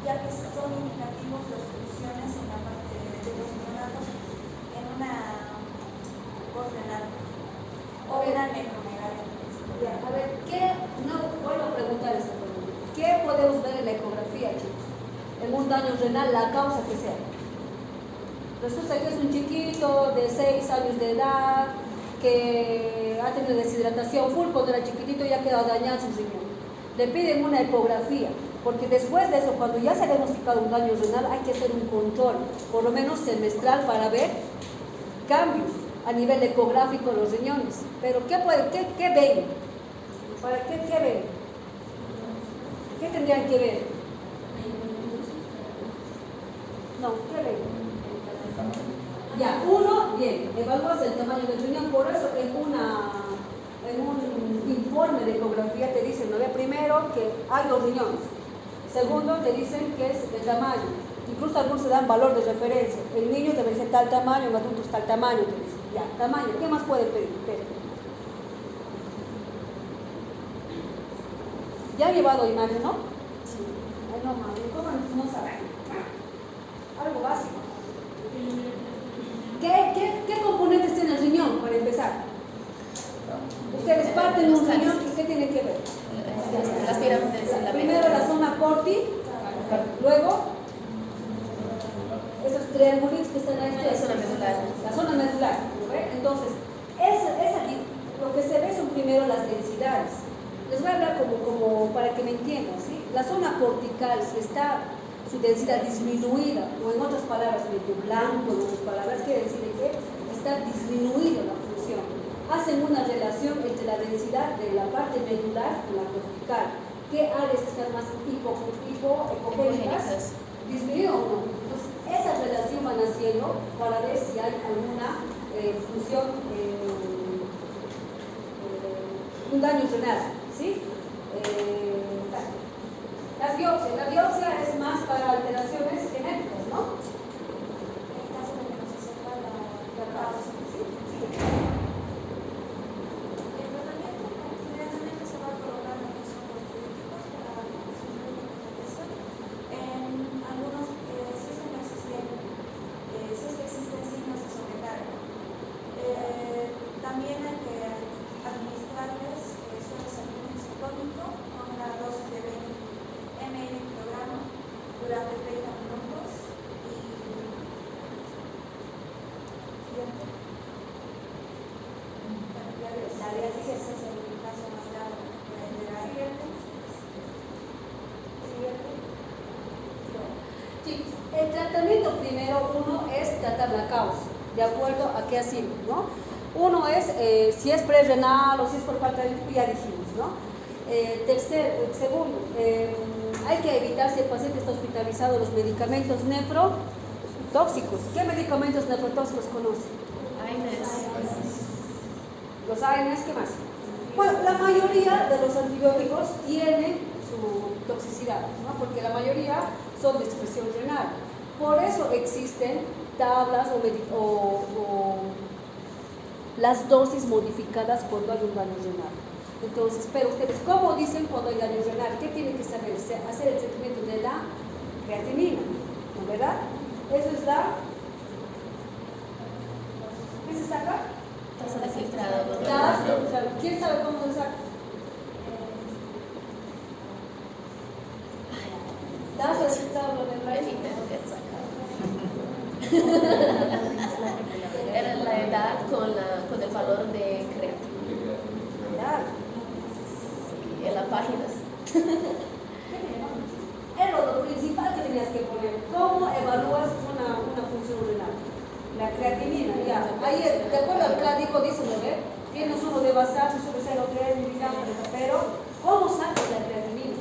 ya que son indicativos de obstrucciones en la parte de los neonatos en una renal o una nefromegalia. Ya, a ver, vuelvo a preguntar esta pregunta. ¿Qué podemos ver en la ecografía, chicos? En un daño renal, la causa que sea. Resulta que es un chiquito de 6 años de edad que ha tenido deshidratación full, cuando era chiquitito ya ha quedado dañado su riñón. Le piden una ecografía, porque después de eso, cuando ya se ha diagnosticado un daño renal, hay que hacer un control, por lo menos semestral, para ver cambios a nivel ecográfico en los riñones. Pero ¿qué ven? ¿Para qué ven? ¿Qué tendrían que ver? No, ¿qué ven? Ya, uno, bien, evalúas el tamaño del riñón, por eso en un informe de ecografía te dicen, ¿no? Primero que hay 2 riñones, segundo te dicen que es el tamaño, incluso algunos te dan valor de referencia, en niños debe ser tal tamaño, en adultos tal tamaño, te dicen, ya, tamaño, ¿qué más pueden pedir? Ya han llevado imagen, ¿no? Sí. Ay, no, mami, ¿cómo no saben? Algo básico. ¿Qué componentes tiene el riñón, para empezar? Ustedes parten un riñón, ¿y qué tienen que ver? Las pirámides en la Primero la zona corti, luego esos triangulitos que están ahí. La zona medular. La zona medular, ¿no ve? Entonces, lo que se ve son primero las densidades. Les voy a hablar como para que me entiendan, ¿sí? La zona cortical, si está su densidad disminuida, o en otras palabras, medio blanco, en otras palabras, quiere decir que está disminuida la función. Hacen una relación entre la densidad de la parte medular con la cortical. ¿Qué áreas están más hipogénicas? ¿Disminuido o no? Entonces, esa relación van haciendo para ver si hay alguna función, un daño renal, ¿sí? La biopsia es más para alteraciones genéticas, ¿no? En caso de que no se sepa la causa. ¿Sí? El tratamiento generalmente se va a colocar lo que son los políticos para disminuir la inflamación. En algunos, si es que no existen, si es que existen signos de sobrecarga. También hay que administrarles suele ser un isotónico con una dosis de 20 ml kilogramo durante 30 minutos y la diálisis es el caso más grave de la Chicos, el tratamiento primero, uno es tratar la causa, de acuerdo a qué ha sido, ¿no? Uno es si es prerrenal o si es por falta de líquido, ya dijimos, ¿no? Segundo, hay que evitar, si el paciente está hospitalizado, los medicamentos nefrotóxicos. ¿Qué medicamentos nefrotóxicos conocen? Los AINES, ¿qué más? Bueno, la mayoría de los antibióticos tienen su toxicidad, ¿no? Porque la mayoría son de excreción renal. Por eso existen tablas o las dosis modificadas cuando hay un daño renal. Entonces, pero ustedes, ¿cómo dicen cuando hay daño renal? ¿Qué tienen que saber? Hacer el seguimiento de la creatinina, ¿no? ¿Verdad? Eso es la... ¿Qué se saca? Tasa de filtrado. Tasa de filtrado. ¿Quién sabe cómo se saca? Tasa de filtrado glomerular. Era la edad con el valor de creatina. Claro. Sí, en las páginas. Era lo principal que tenías que poner. ¿Cómo evalúas una función renal? La creatinina, ya. Ahí, de acuerdo al código, dice, ¿no ve? Tienes uno de basal, sube 0,3 miligramos, pero ¿cómo sacas la creatinina?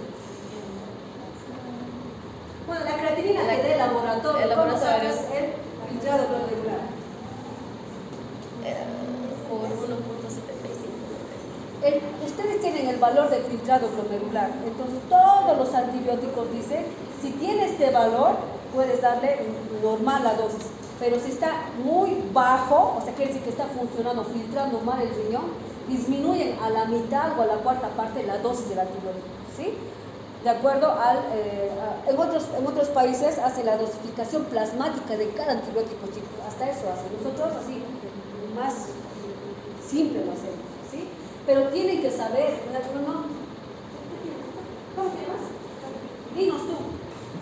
Bueno, la creatinina que del laboratorio. ¿Cómo sacas el filtrado glomerular? Por 1.75. Ustedes tienen el valor de filtrado glomerular, entonces todos los antibióticos dicen, si tiene este valor, puedes darle normal la dosis, pero si está muy bajo, o sea, quiere decir que está funcionando, filtrando mal el riñón, disminuyen a la mitad o a la cuarta parte la dosis del antibiótico, ¿sí? De acuerdo en otros países hacen la dosificación plasmática de cada antibiótico, chicos, hasta eso hacen. Nosotros así, más simple lo hacemos, ¿sí? Pero tienen que saber, ¿verdad? ¿Cómo te llamas? Dinos tú.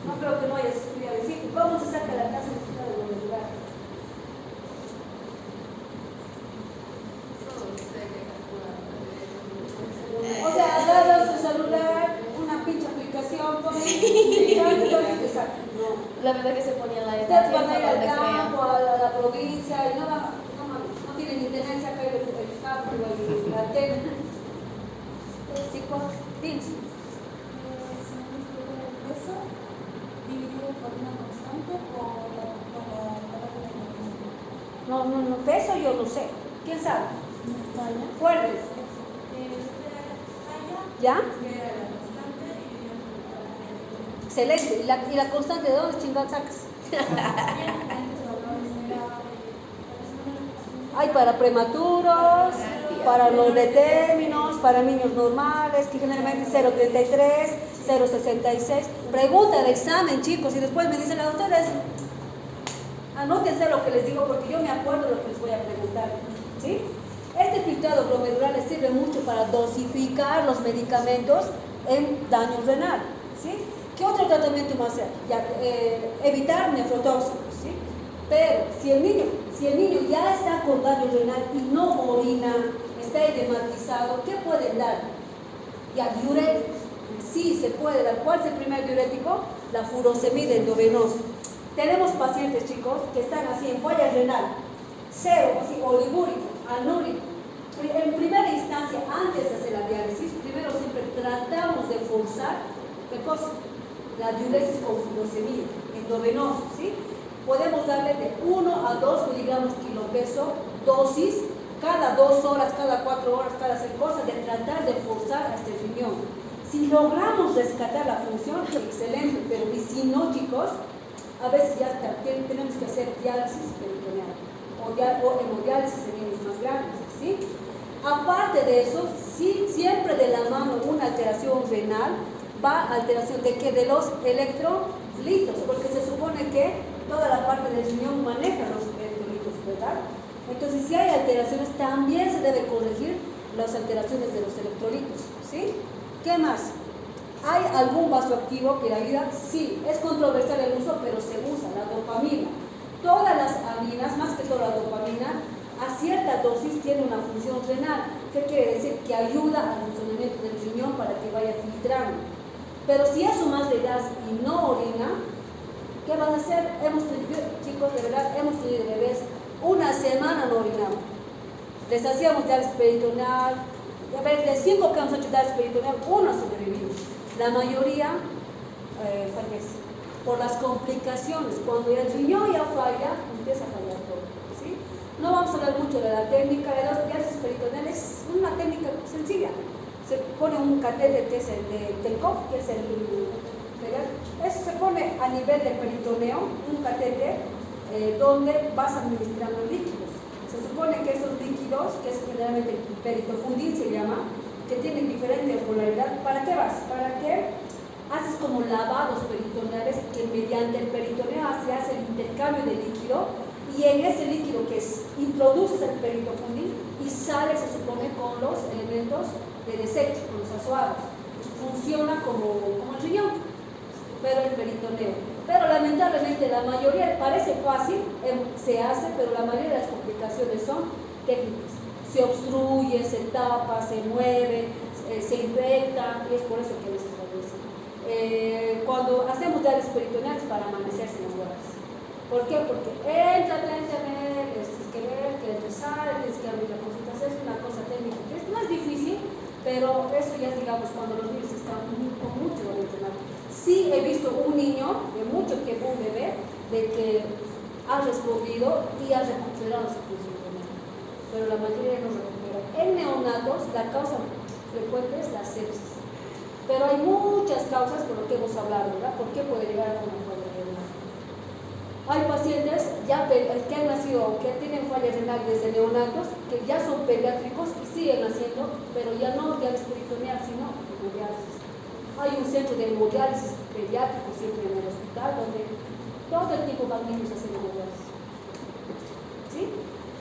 No creo que no hayas estudiado decir, ¿cómo se saca la tasa de filtrado glomerular? O sea, agarras tu celular, una pinche aplicación, pones La verdad que se ponía la edad. ustedes van a ir al campo, a la provincia, y no tienen ni tenencia que el campo, la antena. Chicos, tienes. Si no me equivoco, el peso dividido por una constante por la No, peso yo no sé. ¿Quién sabe? Fuertes. ¿Ya? Excelente. ¿Y la constante de dónde chingón sacas? Hay para prematuros, para los de términos, para niños normales, que generalmente 0.33, 0.66. Pregunta de examen, chicos, y después me dicen la doctora, anótense lo que les digo porque yo me acuerdo lo que les voy a preguntar, ¿sí? Este filtrado glomerular les sirve mucho para dosificar los medicamentos en daño renal, ¿sí? ¿Qué otro tratamiento más hacer? Evitar nefrotóxicos, ¿sí? Pero si el niño ya está con daño renal y no orina, está edematizado, ¿qué pueden dar? Ya, diuréticos. Sí, se puede dar. ¿Cuál es el primer diurético? La furosemida endovenosa. Tenemos pacientes, chicos, que están así en falla renal, cero, así, oligúrico, anúrico. En primera instancia, antes de hacer la diálisis, primero siempre tratamos de forzar, ¿qué cosa? La diuresis con furosemida endovenosa, ¿sí? Podemos darle de 1 a 2 miligramos kilopeso, dosis, cada 2 horas, cada 4 horas, cada 6 cosas, de tratar de forzar a este riñón. Si logramos rescatar la función, excelente, pero y si no, chicos, a veces ya tenemos que hacer diálisis peritoneal o hemodiálisis en niños más grandes, ¿sí? Aparte de eso, sí, siempre de la mano una alteración renal, va alteración de ¿qué? De los electrolitos, porque se supone que toda la parte del riñón maneja los electrolitos, ¿verdad? Entonces, si hay alteraciones, también se debe corregir las alteraciones de los electrolitos, ¿sí? ¿Qué más? ¿Hay algún vasoactivo que la ayuda? Sí, es controversial el uso, pero se usa, la dopamina. Todas las aminas, más que toda la dopamina, a cierta dosis tiene una función renal. ¿Qué quiere decir? Que ayuda al funcionamiento del riñón para que vaya filtrando. Pero si a su más le das y no orina, ¿qué van a hacer? Chicos, de verdad, hemos tenido bebés, una semana no orinaban. Les hacíamos diálisis peritoneal, a ver, de 5 que hemos hecho diálisis peritoneal, 1 sobrevivió. La mayoría fallece por las complicaciones. Cuando el riñón ya falla, empieza a fallar todo, ¿sí? No vamos a hablar mucho de la técnica de los diálisis peritoneal, es una técnica sencilla. Se pone un catéter que es el de Telkov, que es se pone a nivel del peritoneo, un catéter donde vas administrando líquidos. Se supone que esos líquidos, que es generalmente el peritofundín se llama, que tienen diferente polaridad, ¿para qué vas? Para que haces como lavados peritoneales que mediante el peritoneo se hace el intercambio de líquido y en ese líquido que introduces el peritofundín y sale, se supone, con los elementos de desecho, con los azoados. Funciona como el riñón, pero el peritoneo. Pero lamentablemente la mayoría, parece fácil, se hace, pero la mayoría de las complicaciones son técnicas. Se obstruye, se tapa, se mueve, se infecta y es por eso que veces fallece. Cuando hacemos diálisis peritoneales para amanecerse las horas. ¿Por qué? Porque entra, tienes que ver, que sale, tienes que abrir la cosita, es una cosa técnica. No es difícil, pero eso ya es, digamos, cuando los niños están con mucho dolor renal. Sí he visto un niño de mucho tiempo, un bebé, de que ha respondido y ha recuperado su función renal, pero la mayoría no recupera. En neonatos la causa frecuente es la sepsis, pero hay muchas causas por lo que hemos hablado, ¿verdad? ¿Por qué puede llegar a una falla renal? Hay pacientes que han nacido, que tienen falla renal desde neonatos, que ya son pediátricos y siguen haciendo, pero ya no diálisis peritoneal, sino hemodiálisis. Hay un centro de hemodiálisis pediátrico siempre en el hospital, donde todo el tipo de niños hacen hemodiálisis. ¿Sí?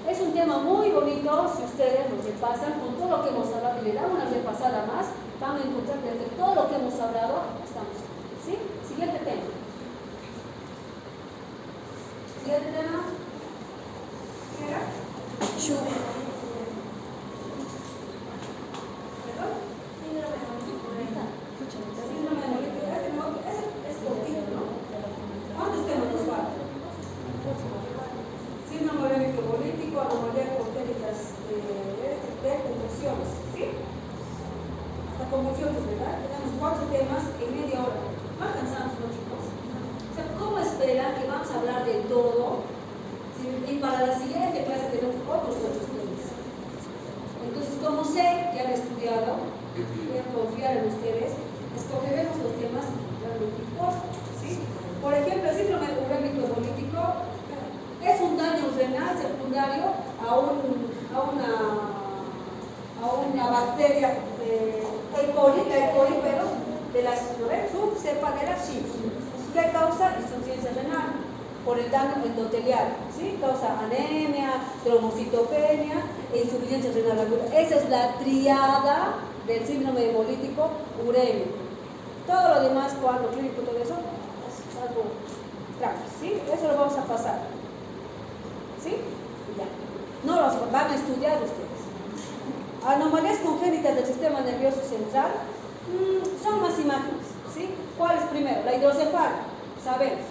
Es un tema muy bonito, si ustedes lo repasan con todo lo que hemos hablado y le dan una repasada más, van a encontrar que de todo lo que hemos hablado estamos. ¿Sí? Siguiente tema. Siguiente tema. ¿Qué era? Convulsiones, ¿verdad? Tenemos 4 temas en media hora. No alcanzamos, ¿no, chicos? O sea, ¿cómo esperan que vamos a hablar de todo? Y para la siguiente apoyar en ustedes es que vemos los temas que realmente importan, ¿sí? Por ejemplo, el síndrome urémico hemolítico es un daño renal secundario a una bacteria E. coli, pero de la subcepa de la Shigella, que causa insuficiencia renal por el daño endotelial, ¿sí? Causa anemia, trombocitopenia e insuficiencia renal aguda. Esa es la triada del síndrome hemolítico urémico. Todo lo demás, cuadro clínico, todo eso, es algo tranquilo, ¿sí? Eso lo vamos a pasar, ¿sí? Ya. No los van a estudiar ustedes. Anomalías congénitas del sistema nervioso central, son más imágenes, ¿sí? ¿Cuál es primero? La hidrocefalia, sabemos.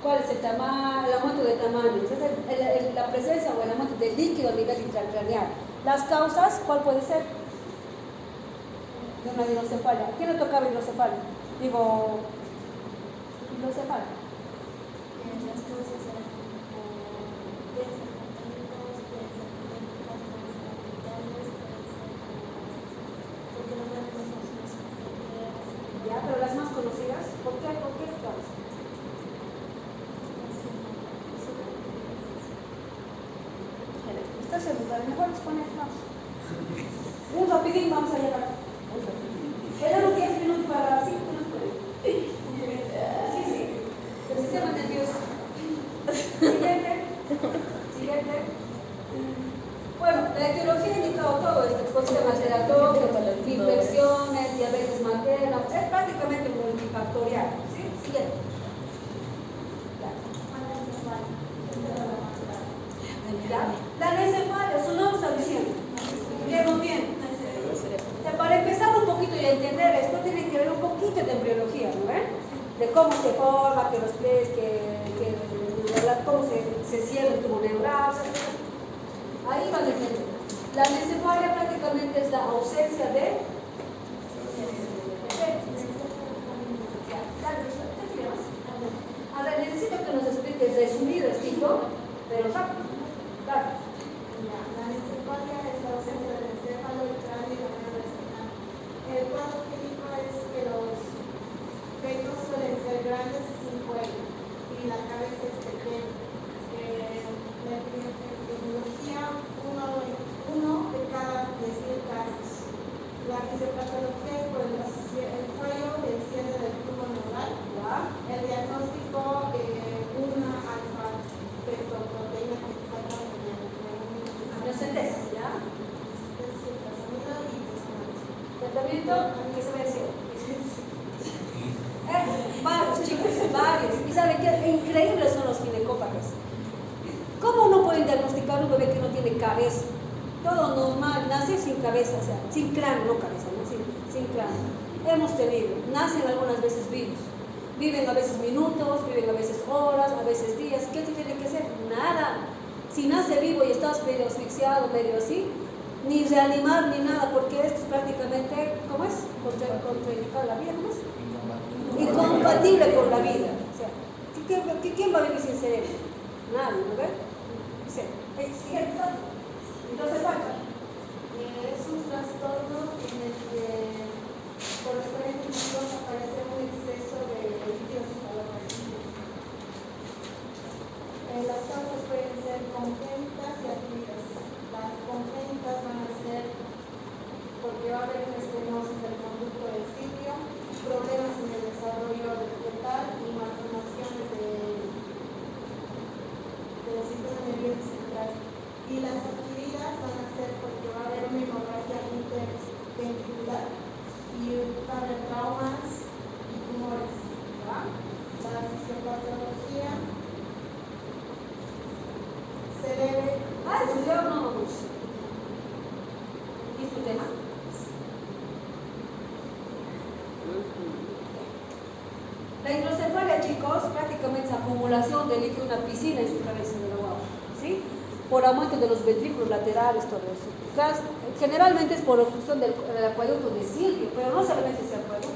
¿Cuál es el aumento de tamaño? Es la presencia o el aumento de líquido a nivel intracraneal. Las causas, ¿cuál puede ser? De una hidrocefalia. ¿Quién le tocaba hidrocefalia? Digo, hidrocefalia. Las causas eran pueden ser congénitos, pueden ser porque no me conocemos Ya, pero las más conocidas, ¿por qué causa? Está seguro, a lo mejor les pones más. Un rapidín, vamos a llegar. Eran 10 minutos para 5 minutos. Sí. El sistema nervioso. Siguiente. Bueno, la etiología ha indicado todo esto: exposición alteratoria, infecciones, diabetes materna, es prácticamente multifactorial. ¿Sí? Siguiente. ¿Ya? La anencefalia, su nombre está diciendo. ¿Vieron bien? Para empezar un poquito y entender esto, tienen que ver un poquito de embriología, ¿no ven? De cómo se forma, que los pies, cómo se cierra el tubo neural. Ahí van a entender. La anencefalia prácticamente es la ausencia de... A ver, necesito que nos expliques resumido esto, pero rápido. Claro. La anencefalia es la ausencia del encéfalo, el cráneo y la médula espinal. El cuadro clínico es que los fetos suelen ser grandes y sin cuello, y la cabeza es pequeña. La epidemiología, uno de cada 10.000 casos. La fisiopatología es por el fallo del cierre del tubo neural. El diagnóstico, una alfa-fetoproteína que falta Sentencias, ¿ya? Tratamiento, ¿qué se va a decir? Varios, chicos, varios. Y saben qué increíbles son los ginecópatas. ¿Cómo no pueden diagnosticar un bebé que no tiene cabeza? Todo normal, nace sin cabeza, o sea, sin cráneo, no cabeza, ¿no? Sin cráneo. Hemos tenido, nacen algunas veces vivos. Viven a veces minutos, viven a veces horas, a veces días. ¿Qué te tiene que hacer? Nada. Si nace vivo y estás medio asfixiado, medio así, ni reanimar ni nada, porque esto es prácticamente, ¿cómo es? Contraindicado a la vida, ¿cómo es? Incompatible con la vida. O sea, ¿quién va a vivir sin cerebro? Nadie, ¿no ves? Siguiente. Entonces, falta. Es un trastorno en el que por diferentes motivos aparece un exceso de líquidos cefalorraquídeos. Las causas pueden ser congénitas y adquiridas. Las congénitas van a ser porque va a haber una estenosis del conducto del cirio, problemas en el desarrollo del fetal y malformaciones del sistema nervioso central. Y las adquiridas van a ser porque va a haber una hemorragia interventricular y va a haber traumas y tumores. ¿Va? La fisiopatología se debe... ¿Estudió o no? ¿Y tu tema? La hidrocefalia, chicos, prácticamente es acumulación de líquido en una piscina en su cabeza de la guagua, ¿sí? Por aumento de los ventrículos laterales, todo eso. Generalmente es por obstrucción del acueducto de Silvio, pero no solamente ese acueducto.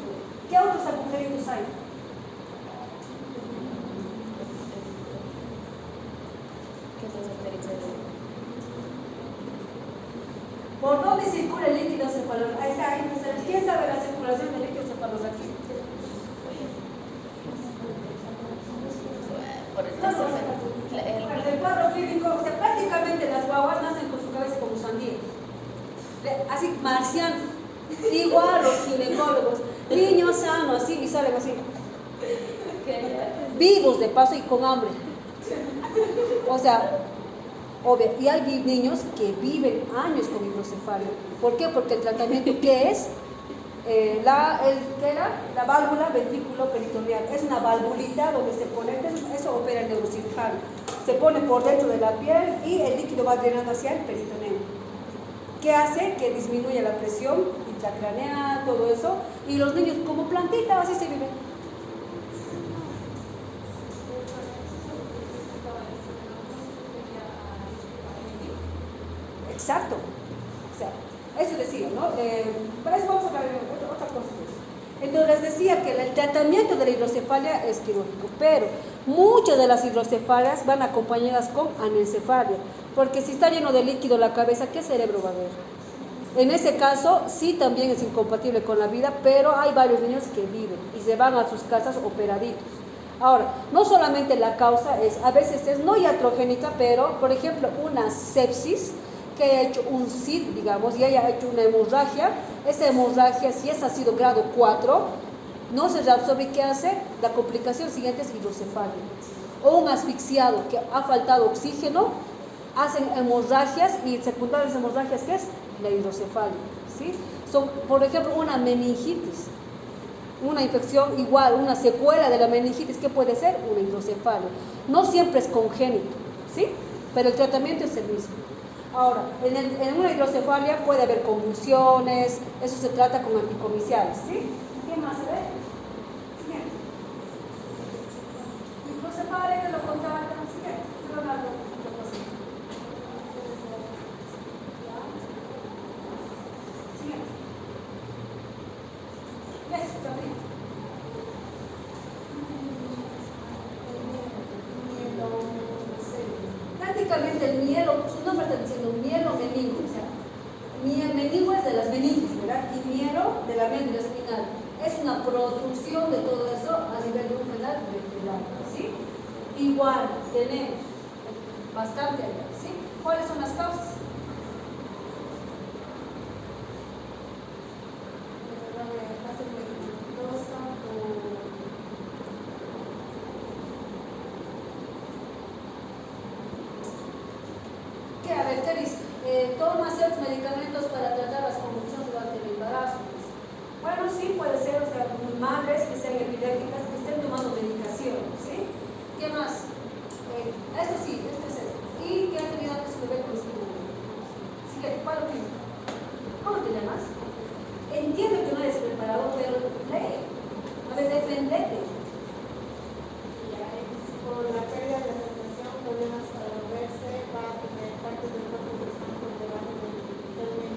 ¿Qué otros agujeritos hay? ¿Por dónde circula el líquido cefalorraquídeo? Ahí está, ahí está. ¿Quién sabe la circulación del líquido cefalorraquídeo? Bueno, el cuadro clínico, o sea, prácticamente las guaguas nacen con su cabeza como sandía. Así, marciano. Igual los ginecólogos. Niños sanos, así, y salen así. Vivos de paso y con hambre. O sea, obvio, y hay niños que viven años con hidrocefalia. ¿Por qué? Porque el tratamiento, ¿qué es? ¿Qué era? La válvula ventrículo-peritoneal. Es una valvulita donde se conecta, eso opera el neurocirujano. Se pone por dentro de la piel y el líquido va drenando hacia el peritoneo. ¿Qué hace? Que disminuye la presión intracraneal, todo eso. Y los niños como plantita, así se viven. Exacto. O sea, eso decía, ¿no? Para eso vamos a hablar de otra cosa. Entonces les decía que el tratamiento de la hidrocefalia es quirúrgico, pero muchas de las hidrocefalias van acompañadas con anencefalia, porque si está lleno de líquido la cabeza, ¿qué cerebro va a haber? En ese caso, sí también es incompatible con la vida, pero hay varios niños que viven y se van a sus casas operaditos. Ahora, no solamente la causa es, a veces es no iatrogénica, pero, por ejemplo, una sepsis, que haya hecho un SID, digamos, y haya hecho una hemorragia, esa hemorragia, si esa ha sido grado 4, no se reabsorbe, ¿qué hace? La complicación siguiente es hidrocefalia. O un asfixiado que ha faltado oxígeno, hacen hemorragias y secundarias hemorragias, ¿qué es? La hidrocefalia, ¿sí? Son, por ejemplo, una meningitis, una infección igual, una secuela de la meningitis, ¿qué puede ser? Una hidrocefalia. No siempre es congénito, ¿sí? Pero el tratamiento es el mismo. Ahora, en una hidrocefalia puede haber convulsiones, eso se trata con anticomiciales, ¿sí? ¿Qué más se ve? Siguiente. Hidrocefalia, que lo contratan, siguiente. Se lo largo. Siguiente. Eso, también. Prácticamente el mielo, su nombre está diciendo mielo meningo, o sea, meningo es de las meninges, ¿verdad? Y mielo de la médula espinal. Es una producción de todo eso a nivel de un canal vertebral, ¿sí? Igual tenemos bastante allá, ¿sí? ¿Cuáles son las causas? A ver, ¿qué dice? Toma ciertos medicamentos para tratar las convulsiones durante el embarazo. Bueno, sí, puede ser, o sea, madres que sean epilépticas, que estén tomando medicación, ¿sí? ¿Qué más? Esto sí, esto es esto. Y que ha tenido antes su bebé con estímulo. Siguiente, paro clínico. ¿Cómo te llamas? Entiendo que no eres preparado, pero lee. A ver, defendete. Por la pérdida de la sensación, problemas para moverse, va a tener partes del cuerpo que están por debajo del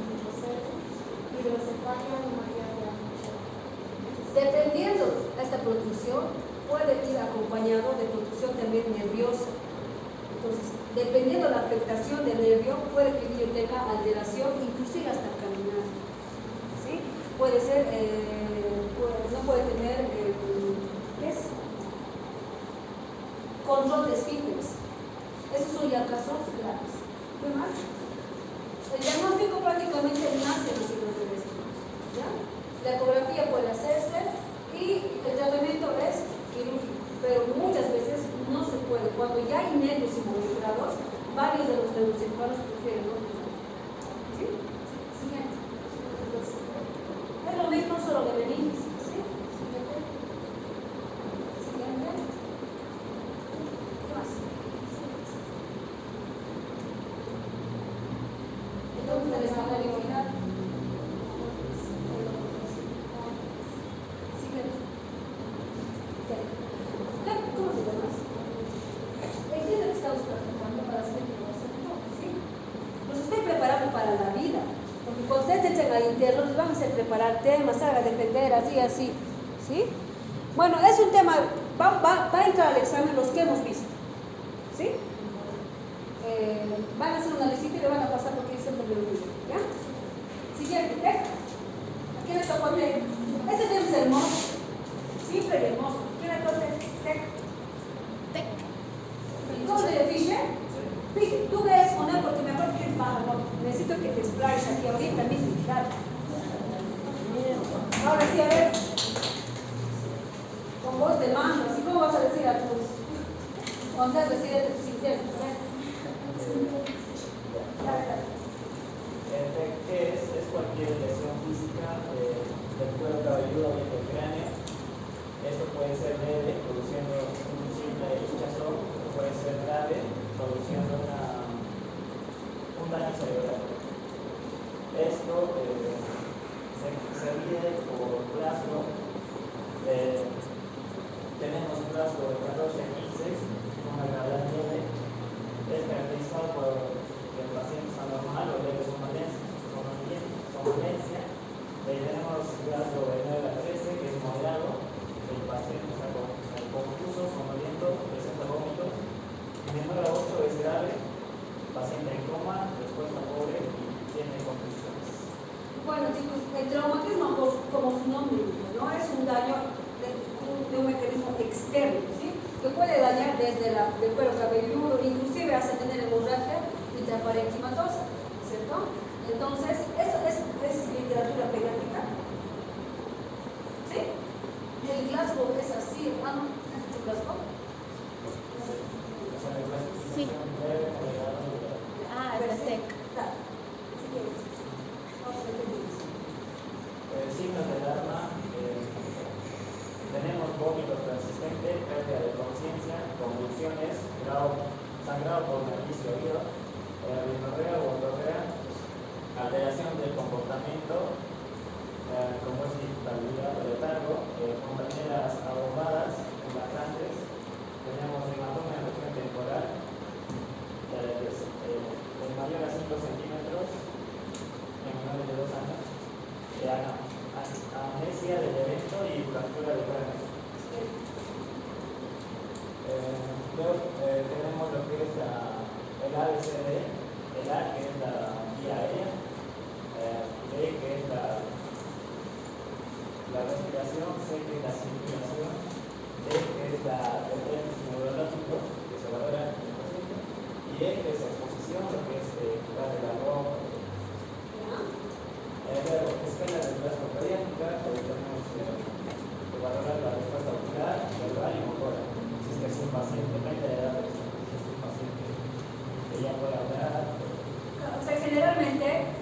hidrocefalia, neumonías de la noche. Dependiendo de esta producción, puede ir acompañado de producción también nerviosa. Entonces, dependiendo de la afectación del nervio, puede que el niño tenga alteración, inclusive hasta caminar. ¿Sí? Puede ser, no puede tener, ¿qué es? Control de esfínteres. Esos son ya casos graves. ¿Qué más? El diagnóstico prácticamente nace en los signos de destino, ¿ya? La ecografía puede hacerse y el tratamiento es quirúrgico, pero muchas veces no se puede. Cuando ya hay nervios involucrados, varios de los neurocirujanos prefieren no operar. ¿Sí? Siguiente. Es lo mismo, solo de meninges. ¿Sí? Siguiente. Siguiente. ¿Qué más? Entonces, el escándalo final. Siguiente. ¿Cómo se llama? Entiendo que estamos practicando para hacer el proceso, ¿sí? Los estoy preparando para la vida. Porque cuando ustedes echen a internos, les van a hacer preparar temas, a defender, así, ¿sí? Bueno, es un tema, va a entrar al examen los que hemos visto, ¿sí? Van a hacer una visita y le van a pasar porque dicen por el libro, ¿ya? Siguiente, TEC. ¿A quién le tocó TEC? Este tema es hermoso. Simple y hermoso. ¿Quién le tocó TEC? TEC. ¿Cómo se dice? Fisher, tú ves poner porque me acuerdo que es bajo. Necesito que te explayes aquí ahorita mismo. Dale. Ahora sí, a ver. Con voz de mando, así como vas a decir a tus. Cuando seas decir de tus intentos, a ver. El TEC es cualquier lesión física del cuero cabelludo y del cráneo. Esto puede ser leve, produciendo un simple hinchazón, o puede ser grave, produciendo un daño cerebral. Esto se mide por plasma. Tenemos plasma de 14 a 15, una gravedad leve. Es caracterizado por que el paciente está normal o leve somnolencia. Tenemos grado de 9 a 13, que es moderado. El paciente está confuso, somnoliento, presenta vómitos. Menor a 8 es grave. Paciente en coma, respuesta pobre y tiene confusiones. Bueno, chicos, el traumatismo, como su nombre dice, ¿no? Es un daño de un mecanismo externo, ¿sí? Que puede dañar desde el cuero cabelludo, inclusive hasta tener hemorragia intraparenquimatosa, ¿cierto? Entonces, eso es literatura pediátrica. ¿Sí? El Glasgow es así, hermano. ¿Has hecho Glasgow? Sí. Ah, es de TEC. Signos de alarma. Tenemos vómito persistente, pérdida de conciencia, convulsiones, sangrado por nariz y oído, rinorrea o ortorrea, alteración del comportamiento, como es irritabilidad o letargo, fontanelas abogadas, lactantes. Tenemos hematoma en región temporal, de mayor a 5 centímetros, en menores de 2 años, amnesia del evento y fractura de cráneo. Luego tenemos lo que es el ABCD, el A que es la vía aérea, B que es la respiración, C que es la circulación, D que es el déficit neurológico que se valora en el paciente, y E que es exposición, lo que es quitar de la ropa. Luego, escala de plasma pediátrica, tenemos que valorar la respuesta ocular, verbal y motora. Si es que es un paciente, depende de la edad, si es un paciente que ya puede hablar. O sea, generalmente,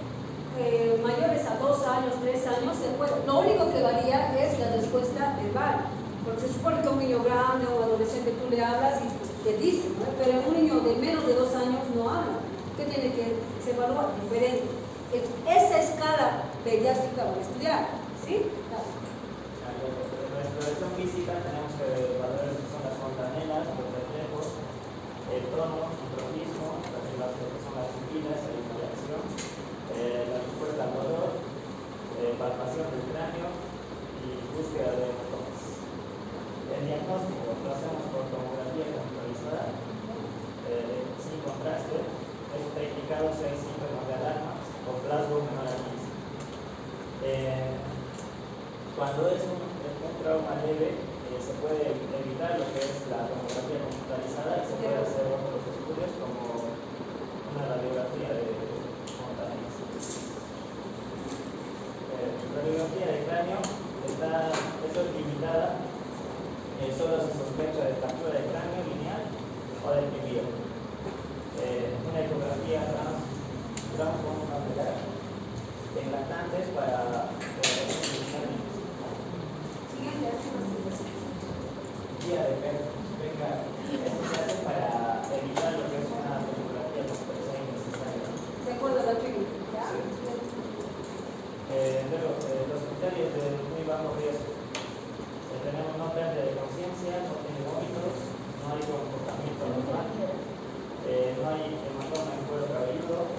mayores a 2 años, 3 años, lo único que varía es la respuesta verbal. Porque se supone que a un niño grande o adolescente tú le hablas y te dice, ¿no? Pero un niño de menos de 2 años no habla. ¿Qué tiene que se evalúa? Diferente. Esa escala pediátrica va a estudiar, ¿sí? En la exploración física tenemos que valorar lo que son las fontanelas, los reflejos, el tono, el tropismo, las que son las pupilas, la inhalación, la respuesta al dolor, palpación del cráneo y búsqueda de hematomas. El diagnóstico lo hacemos por tomografía computarizada sin contraste. Está indicado si hay síntomas de alarma o plasma menor a 15. Cuando es un trauma leve, se puede evitar lo que es la tomografía computarizada y se puede hacer otros estudios como una radiografía de fontanelas. La radiografía de cráneo esto es limitada, solo se sospecha de fractura de cráneo lineal o de deprimido. Una ecografía transforamedular en lactantes para guía de PECA. Esto se hace para evitar lo que es una tomografía computarizada innecesaria. ¿Se acuerda la clínica? ¿Ya? Sí. Luego, los criterios de muy bajo riesgo. Tenemos no pérdida de conciencia, no tiene vómitos, no hay comportamiento normal, no hay hematoma en cuero cabelludo,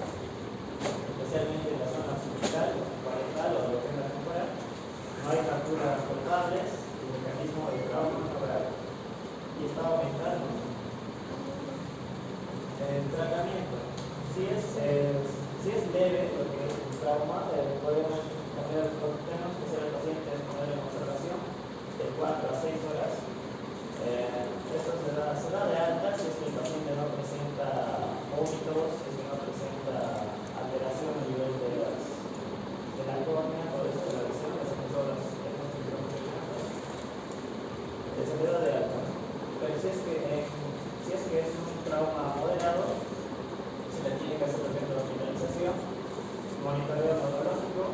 especialmente en la zona occipital, parietal o lo que es la temporal. No hay fracturas palpables, el mecanismo de trauma no grave. Y está aumentando. El tratamiento, si es leve, lo que es trauma, tenemos que hacer al paciente poner en observación de 4 a 6 horas. Esto se da de alta si es que el paciente no presenta vómitos, si es que no presenta alteración a nivel de la córnea, por eso de la visión, las emisoras se le da de alta. Pero si es que es un trauma moderado, se le tiene que hacer, por ejemplo, hospitalización, monitoreo neurológico,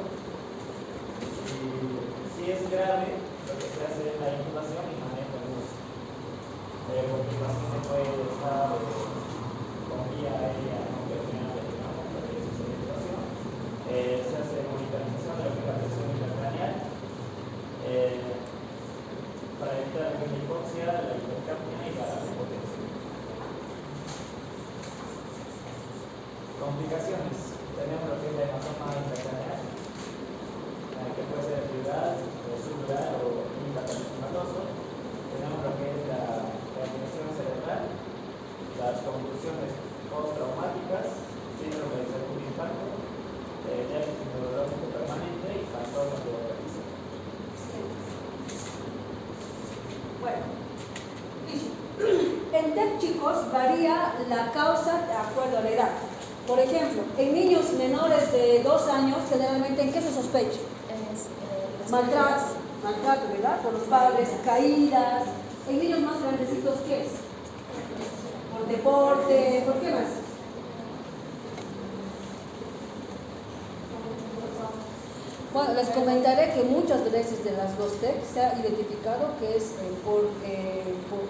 y si es grave, lo que se hace es la intubación y manejo de luz. Porque el paciente puede estar con vía aérea no permeable, digamos, para que se hace la intubación. Se hace monitorización de lo que es la presión intracraneal, para evitar la hipoxia, la hipercapnia y la hipotensión. Complicaciones. Tenemos lo que es la hematoma intracraneal, que puede ser epidural, subdural o intracardiomatoso. Tenemos lo que es la reanimación cerebral, las convulsiones postraumáticas, síndrome de segundo infarto, diálisis neurológico permanente y trastornos de organización. Bueno, en TEP, chicos, varía la causa de acuerdo a la edad. Por ejemplo, en niños menores de 2 años, generalmente, ¿en qué se sospecha? Maltrato, ¿verdad? Por los padres, caídas. En niños más grandecitos, ¿qué es? Por deporte, ¿por qué más? Bueno, les comentaré que muchas veces de las dos TEC se ha identificado que es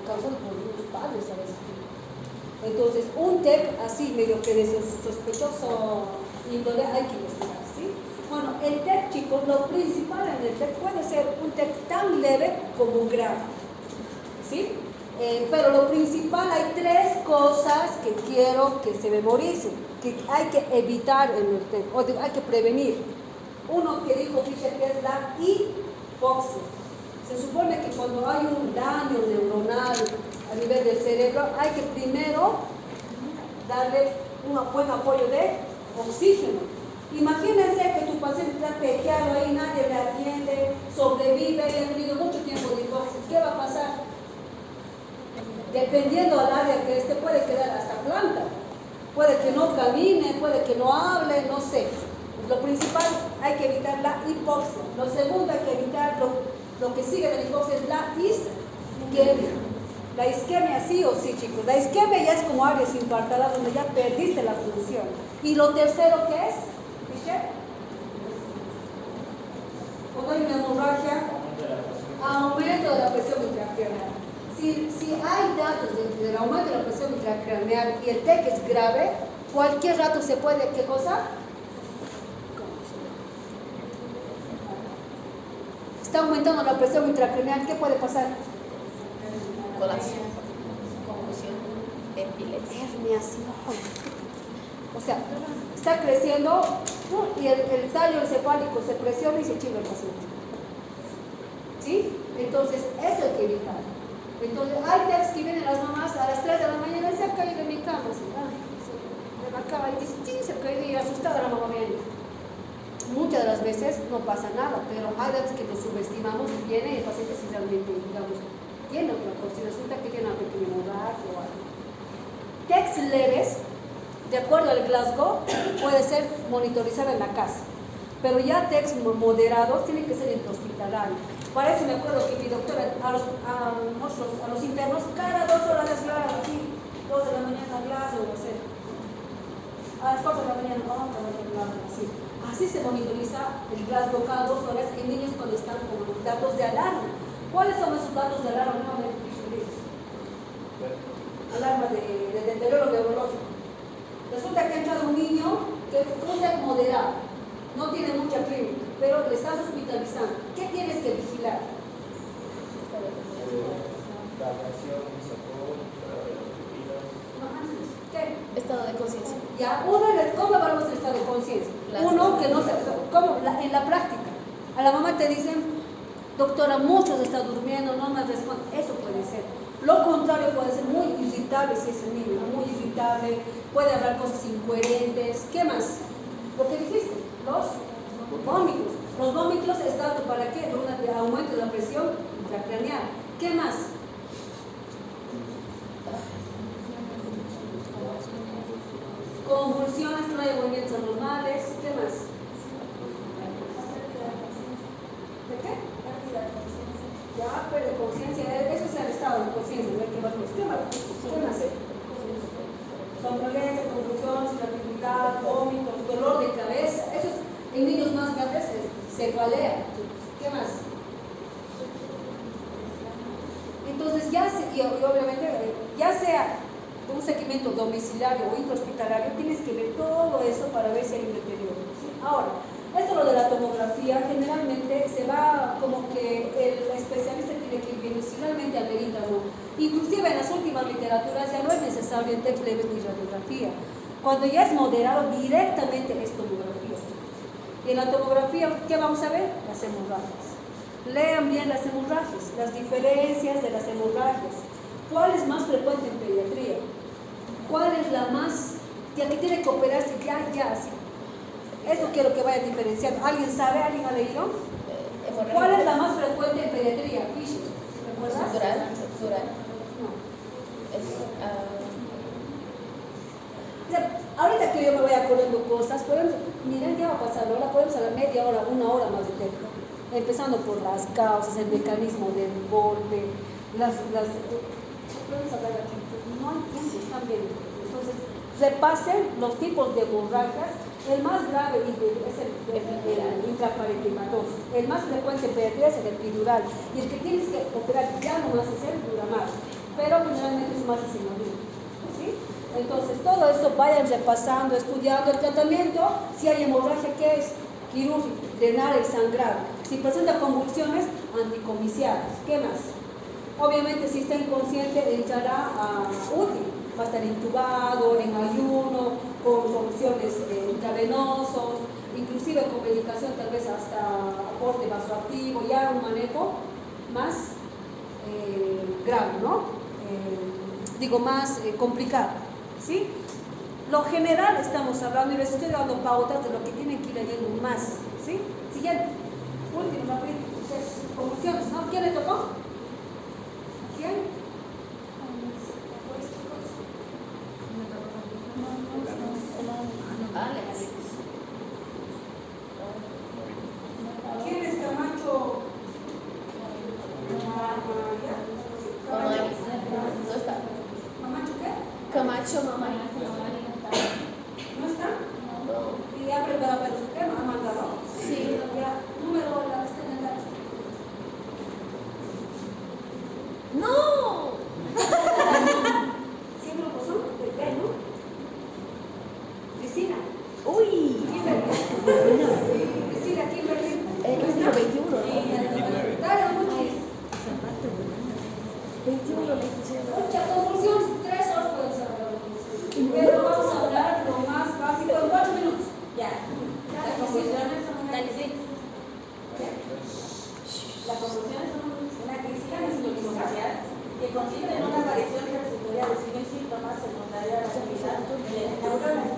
causado por los padres a veces. Entonces, un TEC así medio que de sospechoso índole hay que investigar, ¿sí? Bueno, el TEC, chicos, lo principal en el TEC puede ser un TEC tan leve como grave, ¿sí? Pero lo principal, hay 3 cosas que quiero que se memoricen, que hay que evitar en el TEC, o hay que prevenir. Uno que dijo Fischer, que es la hipoxia. Se supone que cuando hay un daño neuronal a nivel del cerebro, hay que primero darle un buen apoyo de oxígeno. Imagínense que tu paciente está pequeado ahí, nadie le atiende, sobrevive y ha tenido mucho tiempo de hipoxia. ¿Qué va a pasar? Dependiendo del área que esté, puede quedar hasta planta. Puede que no camine, puede que no hable, no sé. Lo principal, hay que evitar la hipoxia. Lo segundo, hay que evitar lo que sigue de la hipoxia es la isquemia. La isquemia sí o sí, chicos. La isquemia ya es como áreas infartadas donde ya perdiste la función. Y lo tercero, ¿qué es? ¿Fischer? Cuando hay una hemorragia, aumento de la presión intracraneal. Si hay datos del aumento de la presión intracraneal y el TEC es grave, cualquier rato se puede, ¿qué cosa? Está aumentando la presión intracraneal, ¿qué puede pasar? Colapso, confusión, epilepsia. Herniación. O sea, está creciendo y el tallo encefálico se presiona y se chinga el paciente. ¿Sí? Entonces, eso hay que evitar. Entonces, hay TECs que vienen las mamás a las 3 de la mañana y se ha caído en mi cama. Así, de la cama y dice, sí, se ha caído y asustada la mamá viene. Muchas de las veces no pasa nada, pero hay veces que lo subestimamos y viene y el paciente sí realmente, digamos, tiene otra cosa, y resulta que tiene una pequeña hemorragia o algo. TECs leves, de acuerdo al Glasgow, puede ser monitorizada en la casa, pero ya TECs moderados tienen que ser intrahospitalario. Para eso me acuerdo que mi doctora a los internos cada 2 horas les llevaban aquí, 2 de la mañana Glasgow, no sé, a las 4 de la mañana, así. Así se monitoriza el Glasgow cada 2 horas en niños cuando están con datos de alarma. ¿Cuáles son esos datos de alarma? Alarma de deterioro neurológico. Resulta que ha entrado un niño que es un TEC moderado, no tiene mucha clínica, pero le estás hospitalizando. ¿Qué tienes que vigilar? ¿Qué? Estado de conciencia. Ya, ¿cómo evaluas el estado de conciencia? Uno que no se, en la práctica, a la mamá te dicen, doctora, muchos está durmiendo, no me responde. Eso puede ser. Lo contrario puede ser muy irritable si es el niño, muy irritable, puede hablar cosas incoherentes. ¿Qué más? Lo que dijiste, los vómitos. Los vómitos están para qué? Un aumento de la presión intracraneal. ¿Qué más? Convulsiones, no hay movimientos normales. ¿Qué más? ¿De qué? Ya, pierde conciencia. Eso es el estado de conciencia, ¿no? ¿Qué más? ¿Qué más? ¿Qué más? Somnolencia, convulsiones, irritabilidad, vómitos, dolor de cabeza. Eso es, en niños más grandes es cefalea. ¿Qué más? Entonces y obviamente ya sea un seguimiento domiciliario o intrahospitalario, tienes que ver todo eso para ver si hay un deterioro, ¿sí? Ahora, esto lo de la tomografía, generalmente se va como que el especialista tiene que ir viendo si realmente amerita o no. Inclusive en las últimas literaturas ya no es necesario en test leves ni radiografía. Cuando ya es moderado, directamente es tomografía. Y en la tomografía, ¿qué vamos a ver? Las hemorragias. Lean bien las hemorragias, las diferencias de las hemorragias. ¿Cuál es más frecuente en pediatría? ¿Cuál es la más, ya que tiene que operarse ya, así? Eso quiero que vaya diferenciando. ¿Alguien sabe? ¿Alguien ha leído? ¿Cuál es la más frecuente en pediatría? Fisher, ¿recuerdas? Dural. No. Es, O sea, ahorita que yo me voy acordando cosas, miren qué va a pasar, ahora podemos hablar media hora, una hora más de tema. Empezando por las causas, el mecanismo del golpe, podemos hablar aquí, no hay tiempo, están bien. Entonces, repasen los tipos de hemorragias. El más grave es el intraparenquimatoso. El más frecuente en pediatría es el epidural. Y el que tienes que operar ya no vas a hacer dura más. Pero generalmente es más asignatura. ¿Sí? Entonces, todo eso vayan repasando, estudiando el tratamiento. Si hay hemorragia, ¿qué es? Quirúrgico, drenar el sangrado. Si presenta convulsiones, anticomiciales. ¿Qué más? Obviamente, si está inconsciente, entrará a UTI. Va a estar intubado, en ayuno, con soluciones intravenosos, inclusive con medicación tal vez hasta aporte vasoactivo, ya un manejo más grave, ¿no? Más complicado, ¿sí? Lo general estamos hablando y les estoy dando pautas de lo que tienen que ir leyendo más, ¿sí? Siguiente, último, convulsiones, ¿no? ¿Quién le tocó? ¿Quién? ¿Quién es Camacho? no está. ¿Camacho qué? Camacho, mamá. ¿No está? No. ¿Y ya preparado para su tema? ¿Ha mandado? Sí. Ya, número, la está en el dato. ¡No! ¿Qué grupos son? El B, ¿no? Cristina. ¡Uy! Cristina, Kimberly. Es dijo 21, ¿no? 29. Dale, Muchi. 21 le pusieron. Mucha confusión, 3 horas podemos hablar. Pero vamos a hablar lo más básico en 4 minutos. Ya. Las convulsiones son una Dale, sí. Las convulsiones son una crisis psicosocial que consiste en una aparición transitoria de signos y síntomas secundarios a la actividad de las neuronas.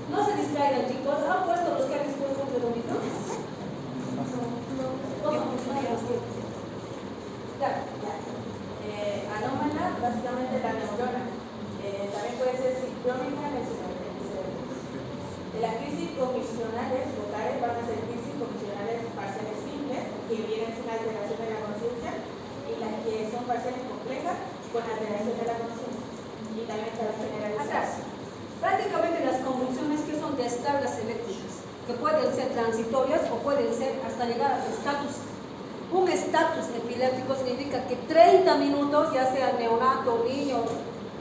No se distraigan, chicos. ¿Han puesto los que han expuesto de vómito? Anómala, básicamente la neurona. También puede ser sincrónica en el cerebro. Las crisis comisionales locales van a ser crisis comisionales parciales simples, que vienen sin alteración de la conciencia, y las que son parciales complejas con alteración de la conciencia. Y también están generalizadas. Prácticamente las convulsiones que son descargas eléctricas, que pueden ser transitorias o pueden ser hasta llegar al estatus. Un estatus epiléptico significa que 30 minutos, ya sea neonato o niño,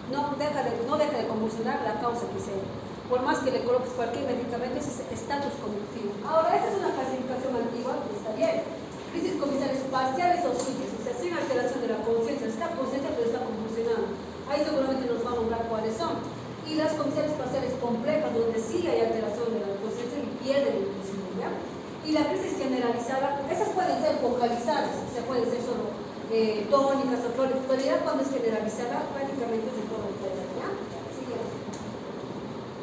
no deja de convulsionar la causa que sea. Por más que le coloques cualquier medicamento, ese es estatus convulsivo. Ahora, esta es una clasificación antigua que está bien. Crisis comisionales parciales o simples, o sea, sin alteración de la conciencia. Está consciente pero está convulsionando. Ahí seguramente nos va a nombrar cuáles son. Y las comisiones parciales complejas, donde sí hay alteración de la conciencia y pierden el conocimiento, ¿ya? Y la crisis generalizada, esas pueden ser focalizadas, o sea, pueden ser solo tónicas o crónicas, pero ya cuando es generalizada, prácticamente es de todo el cuerpo, ¿ya? Siguiente.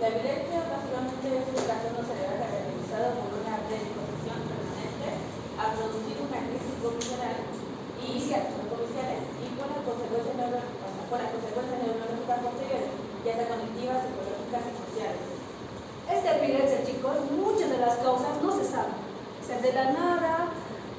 La epilepsia básicamente es un trastorno cerebral caracterizado caracterizado por una predisposición permanente a producir una crisis comisional comerciales y por las consecuencias neurológicas posteriores, ya sea cognitivas, psicológicas y sociales. Esta epilepsia, chicos, muchas de las causas no se saben. O sea, de la nada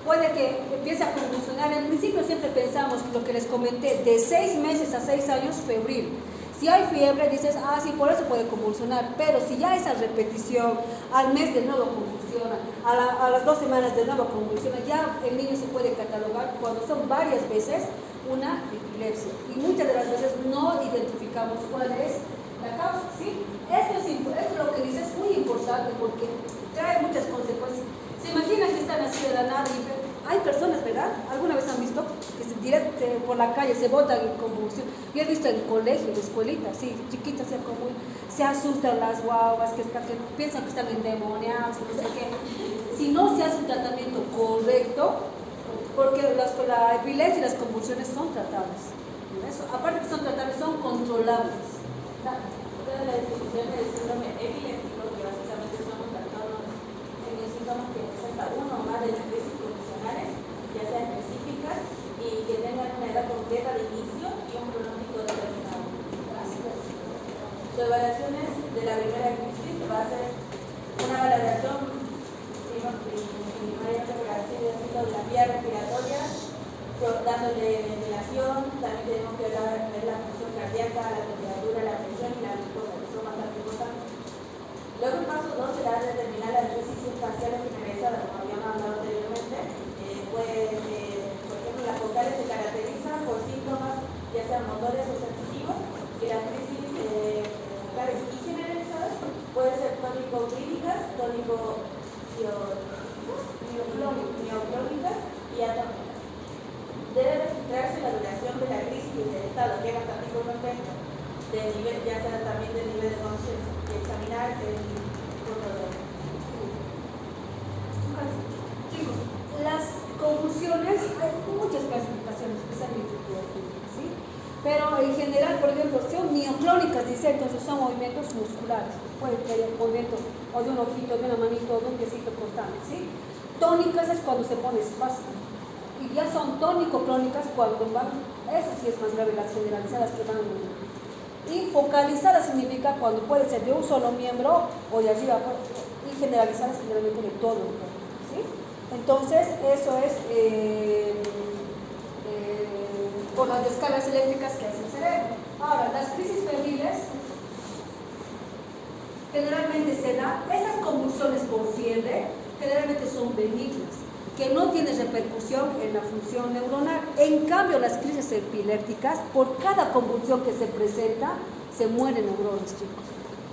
puede que empiece a convulsionar. En principio siempre pensamos, lo que les comenté, de 6 meses a 6 años febril. Si hay fiebre, dices, ah, sí, por eso puede convulsionar. Pero si ya esa repetición, al mes de nuevo convulsiona, a las 2 semanas de nuevo convulsiona, ya el niño se puede catalogar cuando son varias veces una epilepsia. Y muchas de las veces no identificamos cuál es la causa, ¿sí? Esto es lo que dice, es muy importante porque trae muchas consecuencias. ¿Se imaginan que están así de la nada y hay personas, ¿verdad? ¿Alguna vez han visto que por la calle se botan en convulsión? Yo he visto en colegio, en escuelitas, sí, chiquitas, se asustan las guaguas, que piensan que están endemoniados, no sé qué. Si no se hace un tratamiento correcto, porque la epilepsia y las convulsiones son tratables. Eso, aparte que son tratables, son controlables. Otra de las definiciones del síndrome epiléptico, que básicamente son los trastornos síntomas que presenta uno o más de las crisis condicionales, ya sean específicas y que tengan una edad concreta de inicio y un pronóstico determinado. Su evaluación de la primera crisis va a ser una valoración primariamente por la vía respiratoria, dándole ventilación. También tenemos que ver la función cardíaca, la temperatura, la presión y la glucosa, que son bastante importantes. Luego el paso 2 será determinar las crisis sustanciales generalizadas, como habíamos hablado anteriormente. Por ejemplo, las focales se caracterizan por síntomas ya sean motores o sensitivos, y las crisis focales y generalizadas pueden ser tónico-clínicas, tónico-neoclónicas y atónicas. Debe registrarse la duración de la crisis y del estado, que es bastante importante, del nivel, ya sea también del nivel de conciencia, y examinar el protocolo. Chicos, las convulsiones, hay muchas clasificaciones, especialmente ¿sí? Pero en general, por ejemplo, son neoclónicas, dice, entonces son movimientos musculares. Puede que haya movimiento o de un ojito, de una manito, o de un piecito cortante, ¿sí? Tónicas es cuando se pone espástico. Y ya son tónico-clónicas cuando van, eso sí es más grave, las generalizadas que van. Y focalizadas significa cuando puede ser de un solo miembro o de arriba abajo, y generalizadas generalmente de todo el cuerpo, ¿sí? Entonces, eso es por las descargas eléctricas que hace el cerebro. Ahora, las crisis febriles generalmente se dan, estas convulsiones por fiebre generalmente son benignas, que no tienen repercusión en la función neuronal. En cambio, las crisis epilépticas, por cada convulsión que se presenta, se mueren neuronas, chicos.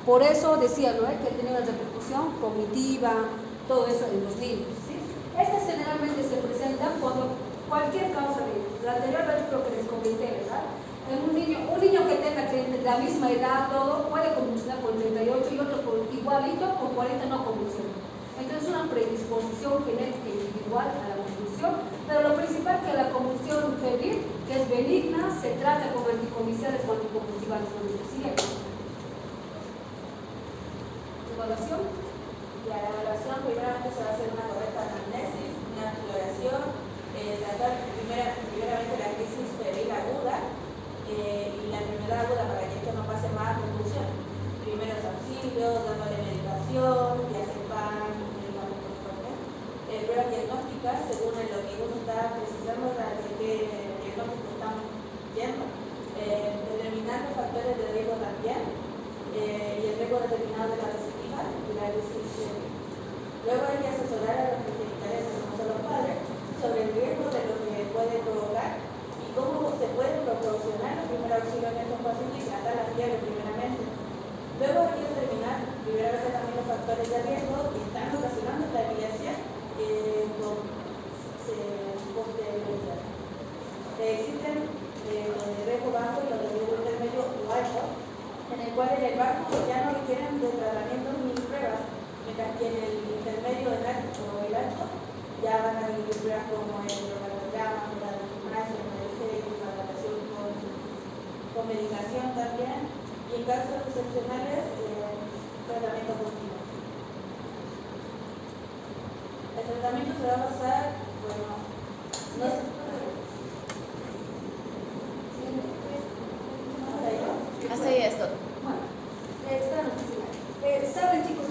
Por eso decía, ¿no? Que tiene una repercusión cognitiva, todo eso en los niños, ¿sí? Estas generalmente se presentan cuando cualquier causa de la anterior vez creo que les comenté, ¿verdad? En un niño que tenga la misma edad, todo, puede convulsionar con 38 y otro igualito, con 40 no convulsiona. Entonces, una predisposición genética individual a la convulsión, pero lo principal que la convulsión febril, que es benigna, se trata con anticonvulsivos o anticonvulsivantes. Siguiente. Evaluación. La evaluación primeramente se va a hacer una correcta anamnesis, una exploración, tratar primeramente la crisis febril aguda y la enfermedad aguda para que esto no pase más a convulsión. Primeros auxilios, dándole medicación, diazepam, pruebas diagnósticas según lo que uno está precisando, para qué diagnóstico estamos viendo, determinar los factores de riesgo también y el riesgo determinado de la receptiva y la crisis. Luego hay que asesorar a los progenitores, como son los padres, sobre el riesgo de lo que puede provocar y cómo se puede proporcionar los primeros auxilios en estos pacientes y tratar la fiebre primeramente. Luego hay que determinar primeramente también los factores de riesgo que están ocasionando esta epilepsia con posterioridad. Existen los de riesgo bajo y los de riesgo intermedio o alto, en el cual en el bajo ya no requieren de tratamiento ni pruebas, mientras que en el intermedio o el alto ya van a vivir pruebas como el electrocardiograma, la gimnasia, la adaptación con medicación también, y en casos excepcionales, tratamiento continuo. se va a basar, bueno, no sé. Hasta ahí esto. Bueno, saben chicos,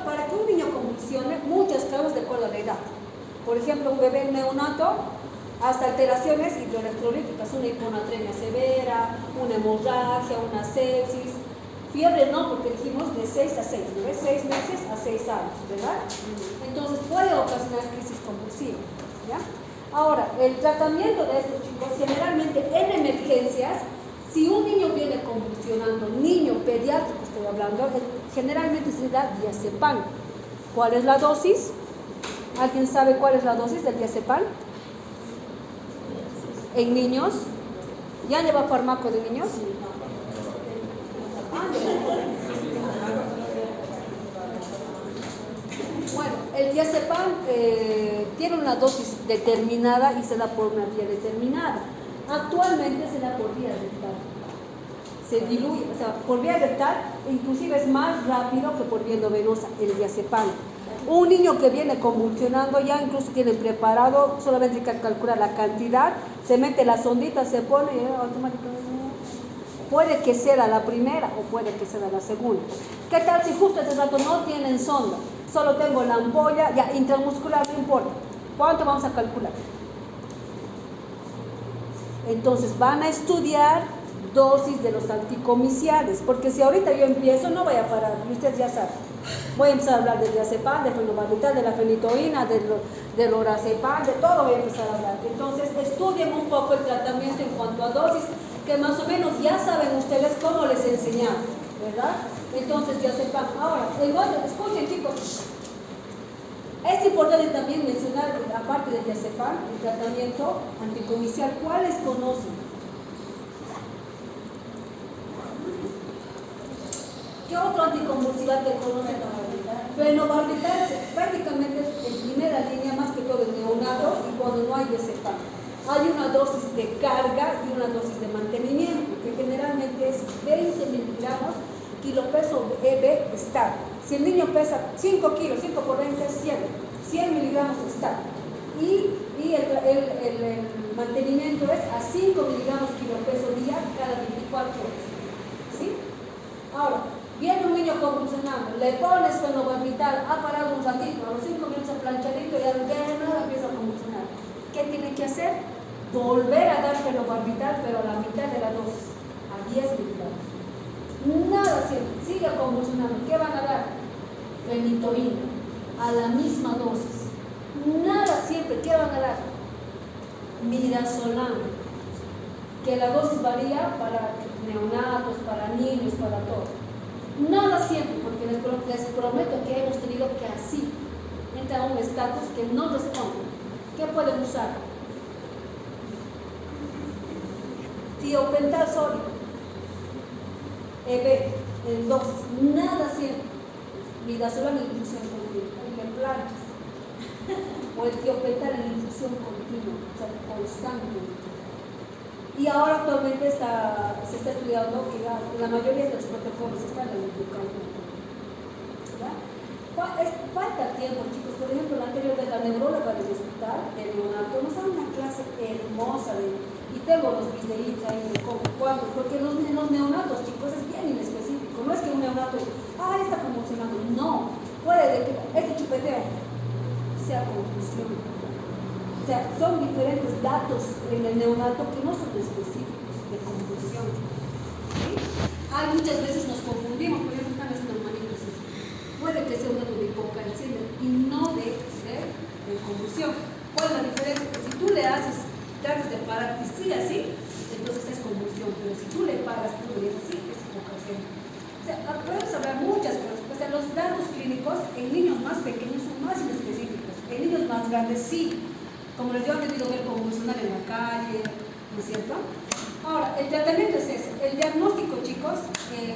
para que un niño convulsione, muchas causas de acuerdo a la edad. Por ejemplo, un bebé neonato, hasta alteraciones hidroelectrolíticas, una hiponatremia severa, una hemorragia, una sepsis. Fiebre no, porque dijimos de 6 a 6, ¿no ves? 6 meses a 6 años, ¿verdad? Entonces puede ocasionar crisis convulsivas, ¿ya? Ahora, el tratamiento de estos chicos, generalmente en emergencias, si un niño viene convulsionando, niño pediátrico estoy hablando, generalmente se da diazepam. ¿Cuál es la dosis? ¿Alguien sabe cuál es la dosis del diazepam? En niños. ¿Ya lleva fármaco de niños? Bueno, el diazepam tiene una dosis determinada y se da por una vía determinada. Actualmente se da por vía rectal. Se diluye, o sea, por vía rectal, inclusive es más rápido que por vía endovenosa el diazepam. Un niño que viene convulsionando ya incluso tiene preparado, solamente hay que calcular la cantidad, se mete la sondita, se pone y automáticamente puede que sea la primera o puede que sea la segunda. ¿Qué tal si justo este rato no tienen sonda? Solo tengo la ampolla, ya intramuscular, no importa. ¿Cuánto vamos a calcular? Entonces van a estudiar dosis de los anticomiciales, porque si ahorita yo empiezo no voy a parar, y ustedes ya saben. Voy a empezar a hablar del diazepam, del fenobarbital, de la fenitoína, del lorazepam, de todo voy a empezar a hablar. Entonces estudien un poco el tratamiento en cuanto a dosis, que más o menos ya saben ustedes cómo les enseñamos, ¿verdad? Entonces diazepam. Ahora, escuchen chicos, es importante también mencionar, aparte del diazepam, el tratamiento anticomicial. ¿Cuáles conocen? ¿Qué otro anticonvulsivante conocen? Fenobarbital, prácticamente en primera línea, más que todo en neonatos y cuando no hay diazepam. Hay una dosis de carga y una dosis de mantenimiento, que generalmente es 20 miligramos kilopeso EB estándar. Si el niño pesa 5 kilos, 5 por 20 es 100 miligramos estándar. Y el mantenimiento es a 5 miligramos kilopeso día cada 24 horas. ¿Sí? Ahora, viene un niño convulsionando, le pones fenobarbital, ha parado un ratito, a los 5 minutos planchadito y al de nuevo empieza a convulsionar. ¿Qué tiene que hacer? Volver a dar fenobarbital, pero a la mitad de la dosis, a 10 miligramos. Nada siempre, sigue convulsionando. ¿Qué van a dar? Fenitoína, a la misma dosis. Nada siempre, ¿qué van a dar? Midazolam, que la dosis varía para neonatos, para niños, para todo. Nada siempre, porque les prometo que hemos tenido que así entra a un estatus que no responde. ¿Qué pueden usar? Tiopental sólido, EB, en dosis, nada siempre. Midazolam en infusión continua, en planchas. O el tiopental en infusión continua, o sea, constante. Y ahora actualmente se está estudiando que la mayoría de los protocolos están en el educación. Falta tiempo, chicos. Por ejemplo, la anterior de la neuróloga del hospital, de neonato, nos da una clase hermosa y tengo los videitos ahí de cuándo, porque los neonatos, chicos, es bien inespecífico. No es que un neonato, está convulsionando. No, puede que este chupeteo sea confusión. O sea, son diferentes datos en el neonato que no son específicos de confusión. ¿Sí? Muchas veces nos confundimos, por ejemplo, están haciendo hermanitos. Puede que sea un dato de hipocalcemia y no de confusión. ¿Cuál es la diferencia? Si tú le haces, tratas de parar y sigue así, entonces es convulsión, pero si tú le paras, tú le dices así, es hipocalcemia. O sea, podemos hablar muchas cosas. O sea, los datos clínicos en niños más pequeños son más inespecíficos. En niños más grandes sí. Como les digo, han debido ver convulsionar en la calle, ¿no es cierto? Ahora, el tratamiento es ese. El diagnóstico, chicos,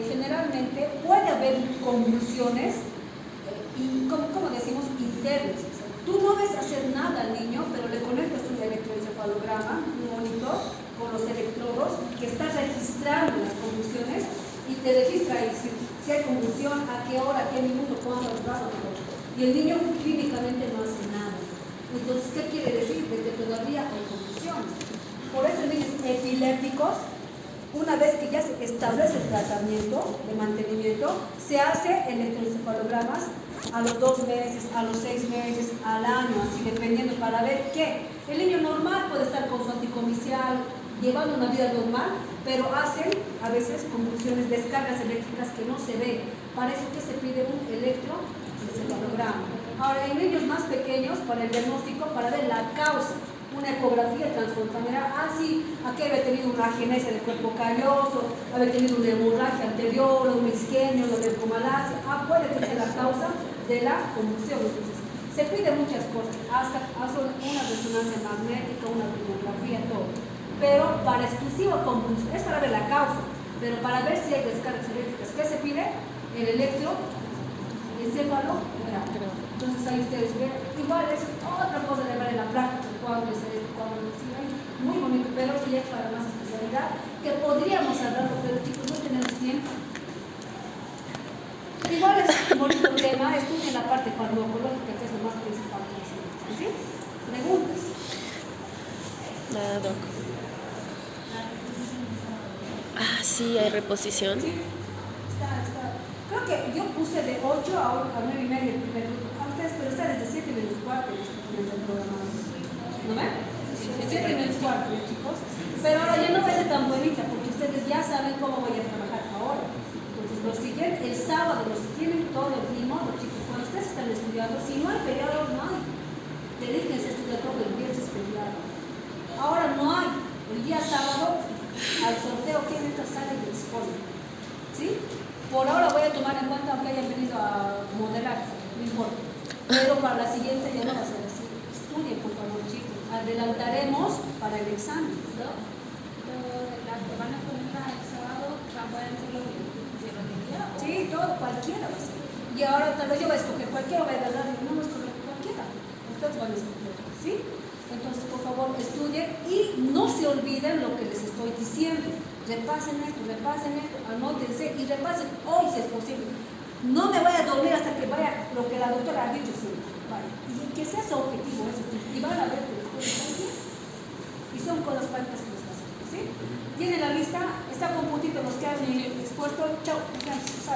generalmente puede haber convulsiones, y como decimos, internas. O sea, tú no ves hacer nada al niño, pero le conectas un electroencefalograma, un monitor, con los electrodos, que está registrando las convulsiones, y te registra ahí si hay convulsión, a qué hora, a qué minuto, cuándo, y el niño clínicamente no hace nada. Entonces, ¿qué quiere decir? De que todavía hay confusiones. Por eso en niños epilépticos, una vez que ya se establece el tratamiento de mantenimiento, se hace electroencefalogramas a los 2 meses, a los 6 meses, al año, así dependiendo, para ver que el niño normal puede estar con su anticomicial, llevando una vida normal, pero hacen a veces convulsiones, descargas eléctricas que no se ven. Para eso que se pide un electroencefalograma. Ahora, en niños más pequeños, para el diagnóstico, para ver la causa, una ecografía transfrontalera, sí, aquí había tenido una agenesia del cuerpo calloso, había tenido una hemorragia anterior, una isquemia, una leucomalacia, puede que sea la causa de la convulsión. Entonces, se pide muchas cosas, hasta una resonancia magnética, una tomografía, todo. Pero para exclusiva convulsión, es para ver la causa, pero para ver si hay descargas eléctricas, ¿qué se pide? El electroencefalograma. Entonces ahí ustedes ven, igual es otra cosa de ver en la práctica, cuando reciben, muy bonito, pero sí es para más especialidad, que podríamos hablarlo, pero chicos, no tenemos tiempo. Igual es un bonito tema, estudien la parte farmacológica, que es lo más principal. ¿Sí? ¿Preguntas? Nada, doc. Sí, hay reposición. Sí. Está. Creo que yo puse de 8 a 9 y media el primer grupo. Antes, pero está desde 7 menos cuarto el programa. ¿No ven? 7 menos cuarto, chicos. Pero ahora ya no va a ser tan bonita porque ustedes ya saben cómo voy a trabajar ahora. Entonces, los siguientes, el sábado, los tienen todo el ritmo, los chicos. Cuando ustedes están estudiando, si no hay feriado, no hay. Dedíquense a estudiar todo el viernes feriado. Ahora no hay. El día sábado, al sorteo, ¿quién entra, sale y expone? ¿Sí? Por ahora voy a tomar en cuenta aunque hayan venido a modelar, no importa. Pero para la siguiente ya no va a ser así. Estudien, por favor, chicos. Adelantaremos para el examen. ¿No? Las que van a poner el sábado pueden ser los de lotería. Sí, todo, cualquiera va a ser. Y ahora tal vez yo voy a escoger cualquiera, voy a agarrar, no voy a escoger cualquiera. Ustedes van a escoger, ¿sí? Entonces, por favor, estudien y no se olviden lo que les estoy diciendo. Repasen esto, anótense y repasen hoy si es posible. No me voy a dormir hasta que vaya lo que la doctora ha dicho siempre. Vale. Y que sea su objetivo eso. Y van a ver que después están bien. Y son con las prácticas que les hacen. ¿Sí? Tienen la lista, está con puntitos los que han expuesto. Chao.